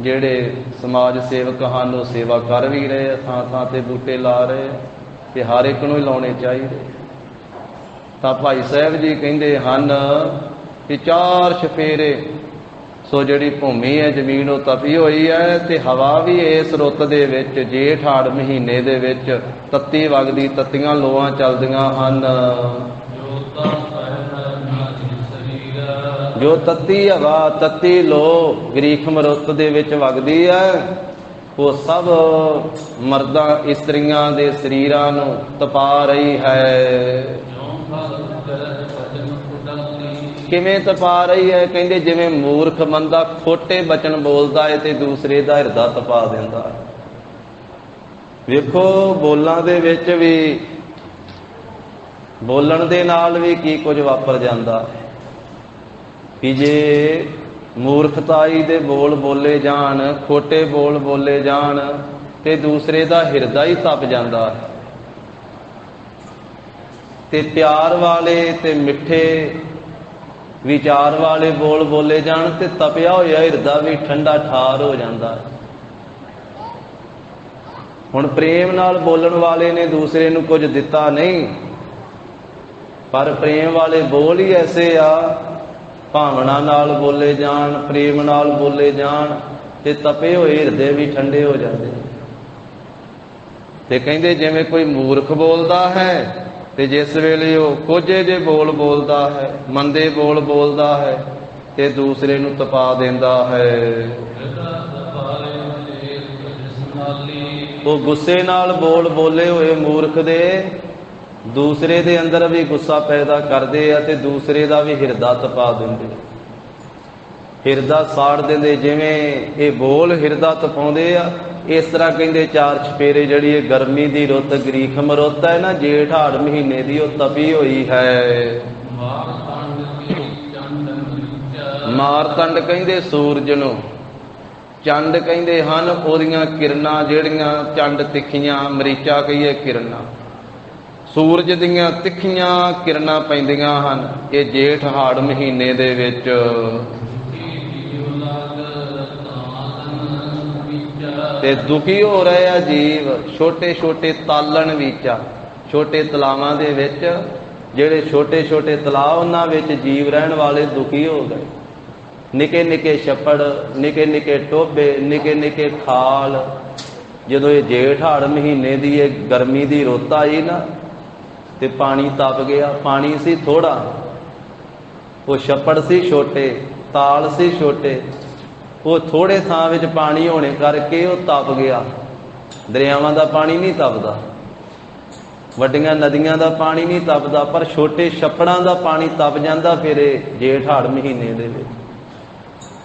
ਜਿਹੜੇ ਸਮਾਜ ਸੇਵਕ ਹਨ ਉਹ ਸੇਵਾ ਕਰ ਵੀ ਰਹੇ ਆ, ਥਾਂ ਥਾਂ ਤੇ ਬੂਟੇ ਲਾ ਰਹੇ ਆ, ਤੇ ਹਰ ਇੱਕ ਨੂੰ ਹੀ ਲਾਉਣੇ ਚਾਹੀਦੇ। ਤਾਂ ਭਾਈ ਸਾਹਿਬ ਜੀ ਕਹਿੰਦੇ ਹਨ ਕਿ 4 ਚੁਫੇਰੇ ਸੋ ਜਿਹੜੀ ਭੂਮੀ ਹੈ ਜ਼ਮੀਨ ਉਹ ਤਪੀ ਹੋਈ ਹੈ, ਤੇ ਹਵਾ ਵੀ ਇਸ ਰੁੱਤ ਦੇ ਵਿੱਚ ਜੇਠ ਹਾੜ ਮਹੀਨੇ ਦੇ ਵਿੱਚ ਤੱਤੀ ਵਗਦੀ, ਤੱਤੀਆਂ ਲੋਆਂ ਚੱਲਦੀਆਂ ਹਨ। ਜੋ ਤੱਤੀ ਹਵਾ, ਤੱਤੀ ਲੋ ਗ੍ਰੀਖਮ ਰੁੱਤ ਦੇ ਵਿੱਚ ਵਗਦੀ ਹੈ ਉਹ ਸਭ ਮਰਦਾਂ ਇਸਤਰੀਆਂ ਦੇ ਸਰੀਰਾਂ ਨੂੰ ਤਪਾ ਰਹੀ ਹੈ। ਕਿਵੇਂ ਤਪਾ ਰਹੀ ਹੈ? ਕਹਿੰਦੇ ਜਿਵੇਂ ਮੂਰਖ ਬੰਦਾ ਖੋਟੇ ਬਚਨ ਬੋਲਦਾ ਹੈ ਤੇ ਦੂਸਰੇ ਦਾ ਹਿਰਦਾ ਤਪਾ ਦਿੰਦਾ ਹੈ। ਵੇਖੋ ਬੋਲਾਂ ਦੇ ਵਿੱਚ ਵੀ, ਬੋਲਣ ਦੇ ਨਾਲ ਵੀ ਕੀ ਕੁਝ ਵਾਪਰ ਜਾਂਦਾ ਹੈ ਕਿ ਜੇ ਮੂਰਖਤਾਈ ਦੇ ਬੋਲ ਬੋਲੇ ਜਾਣ, ਖੋਟੇ ਬੋਲ ਬੋਲੇ ਜਾਣ ਤੇ ਦੂਸਰੇ ਦਾ ਹਿਰਦਾ ਹੀ ਤਪ ਜਾਂਦਾ ਹੈ, ਤੇ ਪਿਆਰ ਵਾਲੇ ਤੇ ਮਿੱਠੇ ਵਿਚਾਰ ਵਾਲੇ ਬੋਲ ਬੋਲੇ ਜਾਣ ਤੇ ਤਪਿਆ ਹੋਇਆ ਹਿਰਦਾ ਵੀ ਠੰਡਾ ਠਾਰ ਹੋ ਜਾਂਦਾ ਹੈ। ਹੁਣ ਪ੍ਰੇਮ ਨਾਲ ਬੋਲਣ ਵਾਲੇ ਨੇ ਦੂਸਰੇ ਨੂੰ ਕੁਝ ਦਿੱਤਾ ਨਹੀਂ, ਪਰ ਪ੍ਰੇਮ ਵਾਲੇ ਬੋਲ ਹੀ ਐਸੇ ਆ, ਭਾਵਨਾ ਨਾਲ ਬੋਲੇ ਜਾਣ, ਪ੍ਰੇਮ ਨਾਲ ਬੋਲੇ ਜਾਣ ਤੇ ਤਪੇ ਹੋਏ ਹਿਰਦੇ ਵੀ ਠੰਡੇ ਹੋ ਜਾਂਦੇ। ਤੇ ਕਹਿੰਦੇ ਜਿਵੇਂ ਕੋਈ ਮੂਰਖ ਬੋਲਦਾ ਹੈ ਤੇ ਜਿਸ ਵੇਲੇ ਉਹ ਕੋਝੇ ਜਿਹੇ ਬੋਲ ਬੋਲਦਾ ਹੈ, ਮੰਦੇ ਬੋਲ ਬੋਲਦਾ ਹੈ ਤੇ ਦੂਸਰੇ ਨੂੰ ਤਪਾ ਦਿੰਦਾ ਹੈ। ਉਹ ਗੁੱਸੇ ਨਾਲ ਬੋਲ ਬੋਲੇ ਹੋਏ ਮੂਰਖ ਦੇ ਦੂਸਰੇ ਦੇ ਅੰਦਰ ਵੀ ਗੁੱਸਾ ਪੈਦਾ ਕਰਦੇ ਆ ਤੇ ਦੂਸਰੇ ਦਾ ਵੀ ਹਿਰਦਾ ਤਪਾ ਦਿੰਦੇ, ਹਿਰਦਾ ਸਾੜ ਦਿੰਦੇ। ਜਿਵੇਂ ਇਹ ਬੋਲ ਹਿਰਦਾ ਤਪਾਉਂਦੇ ਆ, ਇਸ ਤਰ੍ਹਾਂ ਕਹਿੰਦੇ 4 ਚੁਫੇਰੇ ਜਿਹੜੀ ਇਹ ਗਰਮੀ ਦੀ ਰੁੱਤ ਗ੍ਰੀਖਮ ਰੁੱਤ ਹੈ ਨਾ, ਜੇਠ ਹਾੜ ਮਹੀਨੇ ਦੀ, ਉਹ ਤਪੀ ਹੋਈ ਹੈ। ਮਾਰਤੰਡ ਕਹਿੰਦੇ ਸੂਰਜ ਨੂੰ, ਚੰਡ ਕਹਿੰਦੇ ਹਨ ਉਹਦੀਆਂ ਕਿਰਨਾਂ ਜਿਹੜੀਆਂ ਚੰਡ ਤਿੱਖੀਆਂ, ਮਰੀਚਾ ਕਹੀਏ ਕਿਰਨਾਂ, ਸੂਰਜ ਦੀਆਂ ਤਿੱਖੀਆਂ ਕਿਰਨਾਂ ਪੈਂਦੀਆਂ ਹਨ ਇਹ ਜੇਠ ਹਾੜ ਮਹੀਨੇ ਦੇ ਵਿੱਚ। ਤੇ ਦੁਖੀ ਹੋ ਰਹੇ ਆ ਜੀਵ, ਛੋਟੇ ਛੋਟੇ ਤਾਲਣ ਵਿੱਚ, ਛੋਟੇ ਤਲਾਵਾਂ ਦੇ ਵਿੱਚ, ਜਿਹੜੇ ਛੋਟੇ ਛੋਟੇ ਤਲਾਅ ਉਹਨਾਂ ਵਿੱਚ ਜੀਵ ਰਹਿਣ ਵਾਲੇ ਦੁਖੀ ਹੋ ਗਏ। ਨਿੱਕੇ ਨਿੱਕੇ ਛੱਪੜ, ਨਿੱਕੇ ਨਿੱਕੇ ਟੋਭੇ, ਨਿੱਕੇ ਨਿੱਕੇ ਖਾਲ। ਜਦੋਂ ਇਹ ਜੇਠ ਹਾੜ ਮਹੀਨੇ ਦੀ ਇਹ ਗਰਮੀ ਦੀ ਰੁੱਤ ਆਈ ਨਾ ਤੇ ਪਾਣੀ ਤਪ ਗਿਆ। ਪਾਣੀ ਸੀ ਥੋੜਾ, ਉਹ ਛੱਪੜ ਸੀ ਛੋਟੇ, ਤਾਲ ਸੀ ਛੋਟੇ, ਉਹ ਥੋੜੇ ਥਾਂ ਵਿੱਚ ਪਾਣੀ ਹੋਣੇ ਕਰਕੇ ਉਹ ਤਪ ਗਿਆ। ਦਰਿਆਵਾਂ ਦਾ ਪਾਣੀ ਨਹੀਂ ਤਪਦਾ, ਵੱਡੀਆਂ ਨਦੀਆਂ ਦਾ ਪਾਣੀ ਨਹੀਂ ਤਪਦਾ, ਪਰ ਛੋਟੇ ਛੱਪੜਾਂ ਦਾ ਪਾਣੀ ਤਪ ਜਾਂਦਾ ਫਿਰ ਇਹ ਜੇਠ ਹਾੜ ਮਹੀਨੇ ਦੇ ਵਿੱਚ।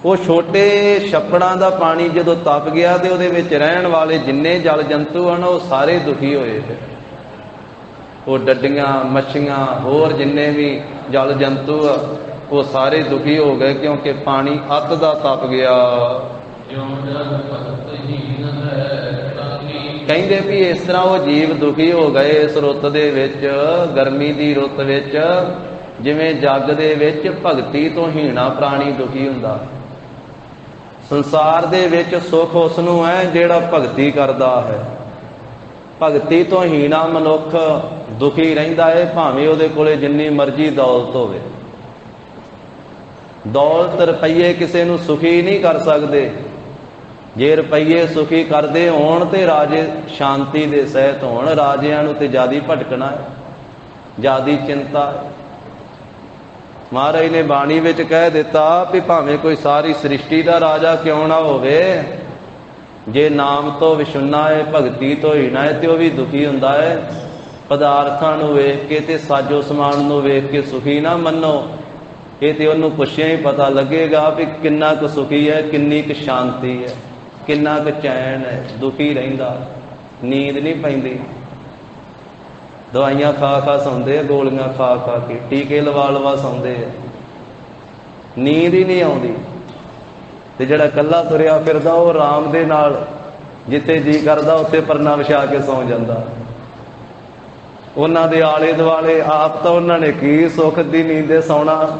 ਉਹ ਛੋਟੇ ਛੱਪੜਾਂ ਦਾ ਪਾਣੀ ਜਦੋਂ ਤਪ ਗਿਆ ਤੇ ਉਹਦੇ ਵਿੱਚ ਰਹਿਣ ਵਾਲੇ ਜਿੰਨੇ ਜਲ ਜੰਤੂ ਹਨ ਉਹ ਸਾਰੇ ਦੁਖੀ ਹੋਏ। ਫਿਰ ਉਹ ਡੱਡੀਆਂ, ਮੱਛੀਆਂ, ਹੋਰ ਜਿੰਨੇ ਵੀ ਜਲ ਜੰਤੂ ਆ ਉਹ ਸਾਰੇ ਦੁਖੀ ਹੋ ਗਏ, ਕਿਉਂਕਿ ਪਾਣੀ ਅੱਤ ਦਾ ਤਪ ਗਿਆ। ਕਹਿੰਦੇ ਵੀ ਇਸ ਤਰ੍ਹਾਂ ਉਹ ਜੀਵ ਦੁਖੀ ਹੋ ਗਏ ਇਸ ਰੁੱਤ ਦੇ ਵਿੱਚ, ਗਰਮੀ ਦੀ ਰੁੱਤ ਵਿੱਚ, ਜਿਵੇਂ ਜੱਗ ਦੇ ਵਿੱਚ ਭਗਤੀ ਤੋਂ ਹੀਣਾ ਪ੍ਰਾਣੀ ਦੁਖੀ ਹੁੰਦਾ। ਸੰਸਾਰ ਦੇ ਵਿੱਚ ਸੁੱਖ ਉਸ ਨੂੰ ਹੈ ਜਿਹੜਾ ਭਗਤੀ ਕਰਦਾ ਹੈ। ਭਗਤੀ ਤੋਂ ਹੀਣਾ ਮਨੁੱਖ ਦੁਖੀ ਰਹਿੰਦਾ ਹੈ, ਭਾਵੇਂ ਉਹਦੇ ਕੋਲੇ ਜਿੰਨੀ ਮਰਜ਼ੀ ਦੌਲਤ ਹੋਵੇ। ਦੌਲਤ ਰੁਪਈਏ ਕਿਸੇ ਨੂੰ ਸੁਖੀ ਨਹੀਂ ਕਰ ਸਕਦੇ। ਜੇ ਰੁਪਈਏ ਸੁਖੀ ਕਰਦੇ ਹੋਣ ਤੇ ਰਾਜੇ ਸ਼ਾਂਤੀ ਦੇ ਸਹਿਤ ਹੋਣ। ਰਾਜਿਆਂ ਨੂੰ ਤੇ ਜ਼ਿਆਦਾ ਭਟਕਣਾ ਹੈ, ਜ਼ਿਆਦਾ ਚਿੰਤਾ ਹੈ। ਮਹਾਰਾਜ ਨੇ ਬਾਣੀ ਵਿੱਚ ਕਹਿ ਦਿੱਤਾ ਵੀ ਭਾਵੇਂ ਕੋਈ ਸਾਰੀ ਸ੍ਰਿਸ਼ਟੀ ਦਾ ਰਾਜਾ ਕਿਉਂ ਨਾ ਹੋਵੇ, ਜੇ ਨਾਮ ਤੋਂ ਵਿਸ਼ੁੰਨਾ ਹੈ, ਭਗਤੀ ਤੋਂ ਹੀਣਾ ਹੈ, ਤੇ ਉਹ ਵੀ ਦੁਖੀ ਹੁੰਦਾ ਹੈ। ਪਦਾਰਥਾਂ ਨੂੰ ਵੇਖ ਕੇ ਤੇ ਸਾਜੋ ਸਮਾਨ ਨੂੰ ਵੇਖ ਕੇ ਸੁਖੀ ਨਾ ਮੰਨੋ। ਇਹ ਤੇ ਉਹਨੂੰ ਪੁੱਛਿਆ ਹੀ ਪਤਾ ਲੱਗੇਗਾ ਵੀ ਕਿੰਨਾ ਕੁ ਸੁਖੀ ਹੈ, ਕਿੰਨੀ ਕੁ ਸ਼ਾਂਤੀ ਹੈ, ਕਿੰਨਾ ਕੁ ਚੈਨ ਹੈ। ਦੁਖੀ ਰਹਿੰਦਾ, ਨੀਂਦ ਨਹੀਂ ਪੈਂਦੀ, ਦਵਾਈਆਂ ਖਾ ਖਾ ਸੌਂਦੇ, ਗੋਲੀਆਂ ਖਾ ਖਾ ਕੇ, ਟੀਕੇ ਲਵਾ ਲਵਾ ਸੌਂਦੇ, ਨੀਂਦ ਹੀ ਨਹੀਂ ਆਉਂਦੀ। ਤੇ ਜਿਹੜਾ ਇਕੱਲਾ ਤੁਰਿਆ ਫਿਰਦਾ ਉਹ ਆਰਾਮ ਦੇ ਨਾਲ ਜਿੱਥੇ ਜੀ ਕਰਦਾ ਉੱਥੇ ਪਰਨਾ ਵਿਛਾ ਕੇ ਸੌਂ ਜਾਂਦਾ। ਉਹਨਾਂ ਦੇ ਆਲੇ ਦੁਆਲੇ ਆਪ ਤਾਂ ਉਹਨਾਂ ਨੇ ਕੀ ਸੁੱਖ ਦੀ ਨੀਂਦੇ ਸੌਣਾ,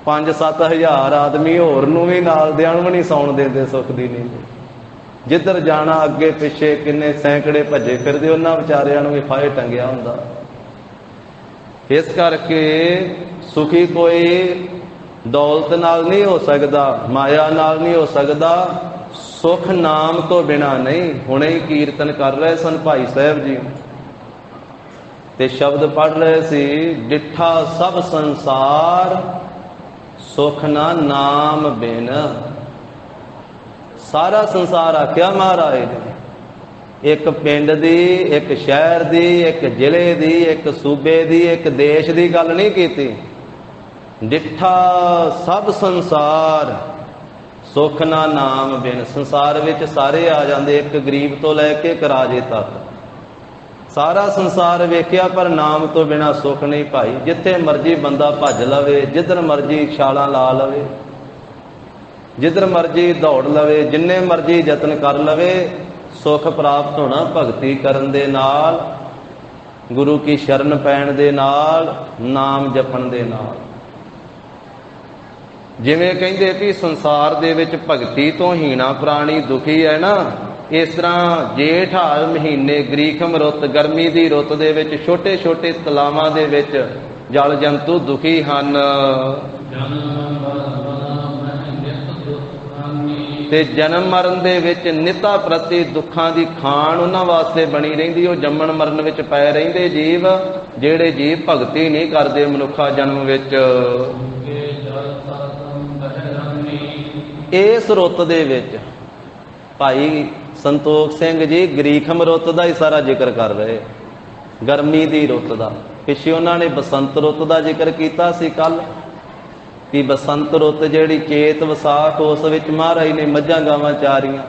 5-7 ਹਜ਼ਾਰ ਆਦਮੀ ਹੋਰ ਨੂੰ ਵੀ ਨਾਲ ਦਿਆਂ ਨੂੰ ਵੀ ਨਹੀਂ ਸੌਣ ਦਿੰਦੇ ਸੁੱਖ ਦੀ ਨੀਂਦ। ਜਿੱਧਰ ਜਾਣਾ ਅੱਗੇ ਪਿੱਛੇ ਕਿੰਨੇ ਸੈਂਕੜੇ ਭੱਜੇ ਫਿਰਦੇ, ਉਹਨਾਂ ਵਿਚਾਰਿਆਂ ਨੂੰ ਵੀ ਫਾਹੇ ਟੰਗਿਆ ਹੁੰਦਾ। ਇਸ ਕਰਕੇ ਸੁਖੀ ਕੋਈ ਦੌਲਤ ਨਾਲ ਨਹੀਂ ਹੋ ਸਕਦਾ, ਮਾਇਆ ਨਾਲ ਨਹੀਂ ਹੋ ਸਕਦਾ, ਸੁਖ ਨਾਮ ਤੋਂ ਬਿਨਾ ਨਹੀਂ। ਹੁਣੇ ਹੀ ਕੀਰਤਨ ਕਰ ਰਹੇ ਸਨ ਭਾਈ ਸਾਹਿਬ ਜੀ ਤੇ ਸ਼ਬਦ ਪੜ੍ਹ ਰਹੇ ਸੀ, ਡਿੱਠਾ ਸਭ ਸੰਸਾਰ ਸੁਖ ਨਾ ਨਾਮ ਬਿਨ। ਸਾਰਾ ਸੰਸਾਰ ਆਖਿਆ ਮਹਾਰਾਜ ਨੇ। ਇੱਕ ਪਿੰਡ ਦੀ, ਇੱਕ ਸ਼ਹਿਰ ਦੀ, ਇੱਕ ਜ਼ਿਲ੍ਹੇ ਦੀ, ਇੱਕ ਸੂਬੇ ਦੀ, ਇੱਕ ਦੇਸ਼ ਦੀ ਗੱਲ ਨਹੀਂ ਕੀਤੀ। ਡਿੱਠਾ ਸਭ ਸੰਸਾਰ ਸੁਖ ਨਾ ਨਾਮ ਬਿਨ। ਸੰਸਾਰ ਵਿੱਚ ਸਾਰੇ ਆ ਜਾਂਦੇ, ਇੱਕ ਗਰੀਬ ਤੋਂ ਲੈ ਕੇ ਇੱਕ ਰਾਜੇ ਤੱਕ। ਸਾਰਾ ਸੰਸਾਰ ਵੇਖਿਆ ਪਰ ਨਾਮ ਤੋਂ ਬਿਨਾ ਸੁੱਖ ਨਹੀਂ ਭਾਈ। ਜਿੱਥੇ ਮਰਜੀ ਬੰਦਾ ਭੱਜ ਲਵੇ, ਜਿੱਧਰ ਮਰਜੀ ਛਾਲਾਂ ਲਾ ਲਵੇ, ਜਿੱਧਰ ਮਰਜੀ ਦੌੜ ਲਵੇ, ਜਿੰਨੇ ਮਰਜੀ ਯਤਨ ਕਰ ਲਵੇ, ਸੁੱਖ ਪ੍ਰਾਪਤ ਹੋਣਾ ਭਗਤੀ ਕਰਨ ਦੇ ਨਾਲ, ਗੁਰੂ ਕੀ ਸ਼ਰਨ ਪੈਣ ਦੇ ਨਾਲ, ਨਾਮ ਜਪਣ ਦੇ ਨਾਲ। ਜਿਵੇਂ ਕਹਿੰਦੇ ਵੀ ਸੰਸਾਰ ਦੇ ਵਿੱਚ ਭਗਤੀ ਤੋਂ ਹੀਣਾ ਪ੍ਰਾਣੀ ਦੁਖੀ ਹੈ ਨਾ, ਇਸ ਤਰ੍ਹਾਂ ਜੇਠ ਹਾੜ ਮਹੀਨੇ ਗਰੀਖਮ ਰੁੱਤ, ਗਰਮੀ ਦੀ ਰੁੱਤ ਦੇ ਵਿੱਚ ਛੋਟੇ ਛੋਟੇ ਤਲਾਵਾਂ ਦੇ ਵਿੱਚ ਜਲ ਜੰਤੂ ਦੁਖੀ ਹਨ। ਤੇ ਜਨਮ ਮਰਨ ਦੇ ਵਿੱਚ ਨਿਤਾ ਪ੍ਰਤੀ ਦੁੱਖਾਂ ਦੀ ਖਾਣ ਉਹਨਾਂ ਵਾਸਤੇ ਬਣੀ ਰਹਿੰਦੀ। ਉਹ ਜੰਮਣ ਮਰਨ ਵਿੱਚ ਪੈ ਰਹਿੰਦੇ ਜੀਵ, ਜਿਹੜੇ ਜੀਵ ਭਗਤੀ ਨਹੀਂ ਕਰਦੇ ਮਨੁੱਖਾ ਜਨਮ ਵਿੱਚ। ਇਸ ਰੁੱਤ ਦੇ ਵਿੱਚ ਭਾਈ ਸੰਤੋਖ ਸਿੰਘ ਜੀ ਗਰੀਖਮ ਰੁੱਤ ਦਾ ਹੀ ਸਾਰਾ ਜ਼ਿਕਰ ਕਰ ਰਹੇ, ਗਰਮੀ ਦੀ ਰੁੱਤ ਦਾ। ਪਿੱਛੇ ਉਹਨਾਂ ਨੇ ਬਸੰਤ ਰੁੱਤ ਦਾ ਜ਼ਿਕਰ ਕੀਤਾ ਸੀ ਕੱਲ, ਕਿ ਬਸੰਤ ਰੁੱਤ ਜਿਹੜੀ ਚੇਤ ਵਿਸਾਖ, ਉਸ ਵਿੱਚ ਮਹਾਰਾਜ ਨੇ ਮੱਝਾਂ ਗਾਵਾਂ ਚਾਰੀਆਂ।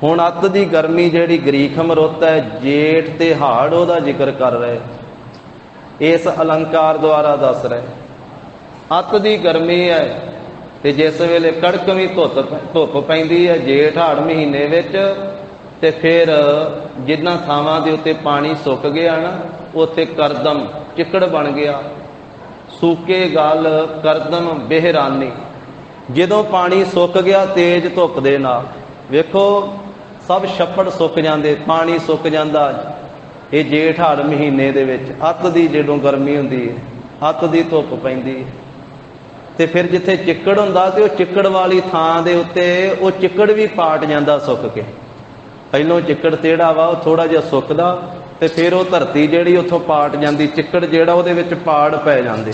ਹੁਣ ਅੱਤ ਦੀ ਗਰਮੀ ਜਿਹੜੀ ਗਰੀਖਮ ਰੁੱਤ ਹੈ, ਜੇਠ ਤੇ ਹਾੜ, ਉਹਦਾ ਜ਼ਿਕਰ ਕਰ ਰਹੇ, ਇਸ ਅਲੰਕਾਰ ਦੁਆਰਾ ਦੱਸ ਰਹੇ। ਅੱਤ ਦੀ ਗਰਮੀ ਹੈ ਤੇ ਜਿਸ ਵੇਲੇ ਕੜਕਵੀਂ ਧੁੱਪ ਪੈਂਦੀ ਹੈ ਜੇਠ ਹਾੜ ਮਹੀਨੇ ਵਿੱਚ, ਤੇ ਫਿਰ ਜਿਨ੍ਹਾਂ ਥਾਵਾਂ ਦੇ ਉੱਤੇ ਪਾਣੀ ਸੁੱਕ ਗਿਆ ਨਾ, ਉੱਥੇ ਕਰਦਮ ਚਿੱਕੜ ਬਣ ਗਿਆ, ਸੂਕੇ ਗਲ ਕਰਦਮ ਬਿਹਰਾਨੀ। ਜਦੋਂ ਪਾਣੀ ਸੁੱਕ ਗਿਆ ਤੇਜ਼ ਧੁੱਪ ਦੇ ਨਾਲ, ਵੇਖੋ ਸਭ ਛੱਪੜ ਸੁੱਕ ਜਾਂਦੇ, ਪਾਣੀ ਸੁੱਕ ਜਾਂਦਾ। ਇਹ ਜੇਠ ਹਾੜ ਮਹੀਨੇ ਦੇ ਵਿੱਚ ਅੱਤ ਦੀ ਜਦੋਂ ਗਰਮੀ ਹੁੰਦੀ ਹੈ, ਅੱਤ ਦੀ ਧੁੱਪ ਪੈਂਦੀ ਹੈ, ਤੇ ਫਿਰ ਜਿੱਥੇ ਚਿੱਕੜ ਹੁੰਦਾ ਤੇ ਉਹ ਚਿੱਕੜ ਵਾਲੀ ਥਾਂ ਦੇ ਉੱਤੇ ਉਹ ਚਿੱਕੜ ਵੀ ਪਾਟ ਜਾਂਦਾ ਸੁੱਕ ਕੇ। ਪਹਿਲੋਂ ਚਿੱਕੜ ਤੇੜਾ ਵਾ ਉਹ ਥੋੜਾ ਜਿਹਾ ਸੁੱਕਦਾ ਤੇ ਫਿਰ ਉਹ ਧਰਤੀ ਜਿਹੜੀ ਉੱਥੋਂ ਪਾਟ ਜਾਂਦੀ, ਚਿੱਕੜ ਜਿਹੜਾ ਉਹਦੇ ਵਿੱਚ ਪਾੜ ਪੈ ਜਾਂਦੇ।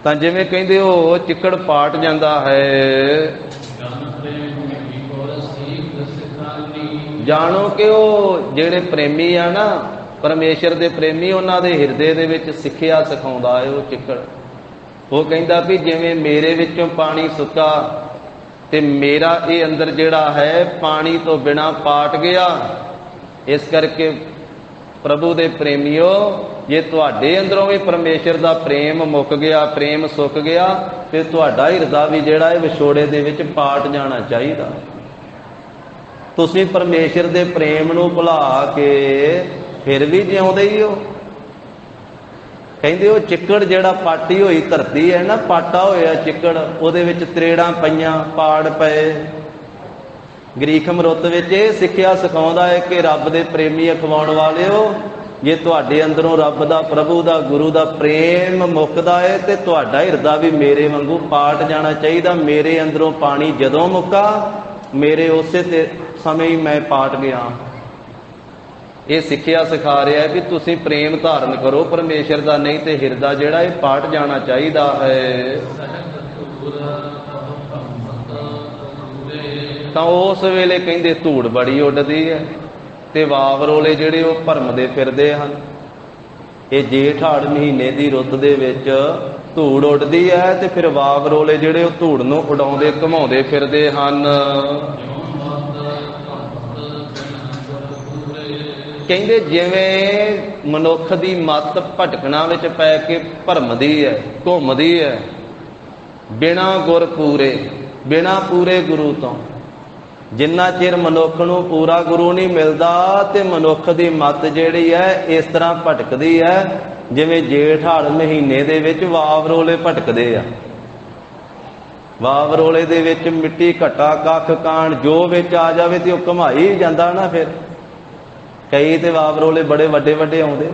ਤਾਂ ਜਿਵੇਂ ਕਹਿੰਦੇ ਉਹ ਚਿੱਕੜ ਪਾਟ ਜਾਂਦਾ ਹੈ। ਜਾਣੋ ਕਿ ਉਹ ਜਿਹੜੇ ਪ੍ਰੇਮੀ ਆ ਨਾ, ਪਰਮੇਸ਼ਰ ਦੇ ਪ੍ਰੇਮੀ, ਉਹਨਾਂ ਦੇ ਹਿਰਦੇ ਦੇ ਵਿੱਚ ਸਿੱਖਿਆ ਸਿਖਾਉਂਦਾ ਹੈ ਉਹ ਚਿੱਕੜ। ਉਹ ਕਹਿੰਦਾ ਵੀ ਜਿਵੇਂ ਮੇਰੇ ਵਿੱਚੋਂ ਪਾਣੀ ਸੁੱਕਾ ਤੇ ਮੇਰਾ ਇਹ ਅੰਦਰ ਜਿਹੜਾ ਹੈ ਪਾਣੀ ਤੋਂ ਬਿਨਾਂ ਪਾਟ ਗਿਆ। ਇਸ ਕਰਕੇ ਪ੍ਰਭੂ ਦੇ ਪ੍ਰੇਮੀਓ, ਜੇ ਤੁਹਾਡੇ ਅੰਦਰੋਂ ਵੀ ਪਰਮੇਸ਼ਰ ਦਾ ਪ੍ਰੇਮ ਮੁੱਕ ਗਿਆ, ਪ੍ਰੇਮ ਸੁੱਕ ਗਿਆ, ਤੇ ਤੁਹਾਡਾ ਹਿਰਦਾ ਵੀ ਜਿਹੜਾ ਹੈ ਵਿਛੋੜੇ ਦੇ ਵਿੱਚ ਪਾਟ ਜਾਣਾ ਚਾਹੀਦਾ। ਤੁਸੀਂ ਪਰਮੇਸ਼ਰ ਦੇ ਪ੍ਰੇਮ ਨੂੰ ਭੁਲਾ ਕੇ ਫਿਰ ਵੀ ਜਿਉਂਦੇ ਹੀ ਹੋ। ਕਹਿੰਦੇ ਉਹ ਚਿੱਕੜ ਜਿਹੜਾ ਪਾਟੀ ਹੋਈ ਧਰਤੀ ਹੈ ਨਾ, ਪਾਟਾ ਹੋਇਆ ਚਿੱਕੜ, ਉਹਦੇ ਵਿੱਚ ਤਰੇੜਾਂ ਪਈਆਂ, ਪਾੜ ਪਏ। ਗ੍ਰੀਕ ਮਰੁੱਤ ਵਿੱਚ ਇਹ ਸਿੱਖਿਆ ਸਿਖਾਉਂਦਾ ਹੈ ਕਿ ਰੱਬ ਦੇ ਪ੍ਰੇਮੀ ਅਖਵਾਉਣ ਵਾਲਿਓ, ਜੇ ਤੁਹਾਡੇ ਅੰਦਰੋਂ ਰੱਬ ਦਾ, ਪ੍ਰਭੂ ਦਾ, ਗੁਰੂ ਦਾ ਪ੍ਰੇਮ ਮੁੱਕਦਾ ਹੈ ਤੇ ਤੁਹਾਡਾ ਹਿਰਦਾ ਵੀ ਮੇਰੇ ਵਾਂਗੂ ਪਾਟ ਜਾਣਾ ਚਾਹੀਦਾ। ਮੇਰੇ ਅੰਦਰੋਂ ਪਾਣੀ ਜਦੋਂ ਮੁੱਕਾ, ਮੇਰੇ ਉਸੇ ਤੇ ਸਮੇਂ ਹੀ ਮੈਂ ਪਾਟ ਗਿਆ। ਇਹ ਸਿੱਖਿਆ ਸਿਖਾ ਰਿਹਾ ਹੈ ਵੀ ਤੁਸੀਂ ਪ੍ਰੇਮ ਧਾਰਨ ਕਰੋ ਪਰਮੇਸ਼ਰ ਦਾ, ਨਹੀਂ ਤੇ ਹਿਰਦਾ ਜਿਹੜਾ ਇਹ ਪਾਟ ਜਾਣਾ ਚਾਹੀਦਾ ਹੈ। ਤਾਂ ਉਸ ਵੇਲੇ ਕਹਿੰਦੇ ਧੂੜ ਬੜੀ ਉੱਡਦੀ ਹੈ ਤੇ ਵਾਵਰੋਲੇ ਜਿਹੜੇ ਉਹ ਭਰਮਦੇ ਫਿਰਦੇ ਹਨ। ਇਹ ਜੇਠ ਹਾੜ ਮਹੀਨੇ ਦੀ ਰੁੱਤ ਦੇ ਵਿੱਚ ਧੂੜ ਉੱਡਦੀ ਹੈ ਤੇ ਫਿਰ ਵਾਵਰੋਲੇ ਜਿਹੜੇ ਉਹ ਧੂੜ ਨੂੰ ਉਡਾਉਂਦੇ ਘੁਮਾਉਂਦੇ ਫਿਰਦੇ ਹਨ। ਕਹਿੰਦੇ ਜਿਵੇਂ ਮਨੁੱਖ ਦੀ ਮੱਤ ਭਟਕਣਾ ਵਿੱਚ ਪੈ ਕੇ ਭਰਮਦੀ ਹੈ, ਘੁੰਮਦੀ ਹੈ, ਬਿਨਾਂ ਗੁਰ ਪੂਰੇ, ਬਿਨਾਂ ਪੂਰੇ ਗੁਰੂ ਤੋਂ। ਜਿੰਨਾ ਚਿਰ ਮਨੁੱਖ ਨੂੰ ਪੂਰਾ ਗੁਰੂ ਨਹੀਂ ਮਿਲਦਾ ਤੇ ਮਨੁੱਖ ਦੀ ਮੱਤ ਜਿਹੜੀ ਹੈ ਇਸ ਤਰ੍ਹਾਂ ਭਟਕਦੀ ਹੈ ਜਿਵੇਂ ਜੇਠ ਹਾੜ ਮਹੀਨੇ ਦੇ ਵਿੱਚ ਵਾਵਰੋਲੇ ਭਟਕਦੇ ਆ। ਵਾਵਰੋਲੇ ਦੇ ਵਿੱਚ ਮਿੱਟੀ, ਘਟਾ, ਕੱਖ, ਕਾਣ ਜੋ ਵਿੱਚ ਆ ਜਾਵੇ ਤੇ ਉਹ ਘੁਮਾਈ ਜਾਂਦਾ ਨਾ। ਫਿਰ ਕਈ ਤੇ ਵਾਵਰੋਲੇ ਬੜੇ ਵੱਡੇ ਵੱਡੇ ਆਉਂਦੇ ਆ।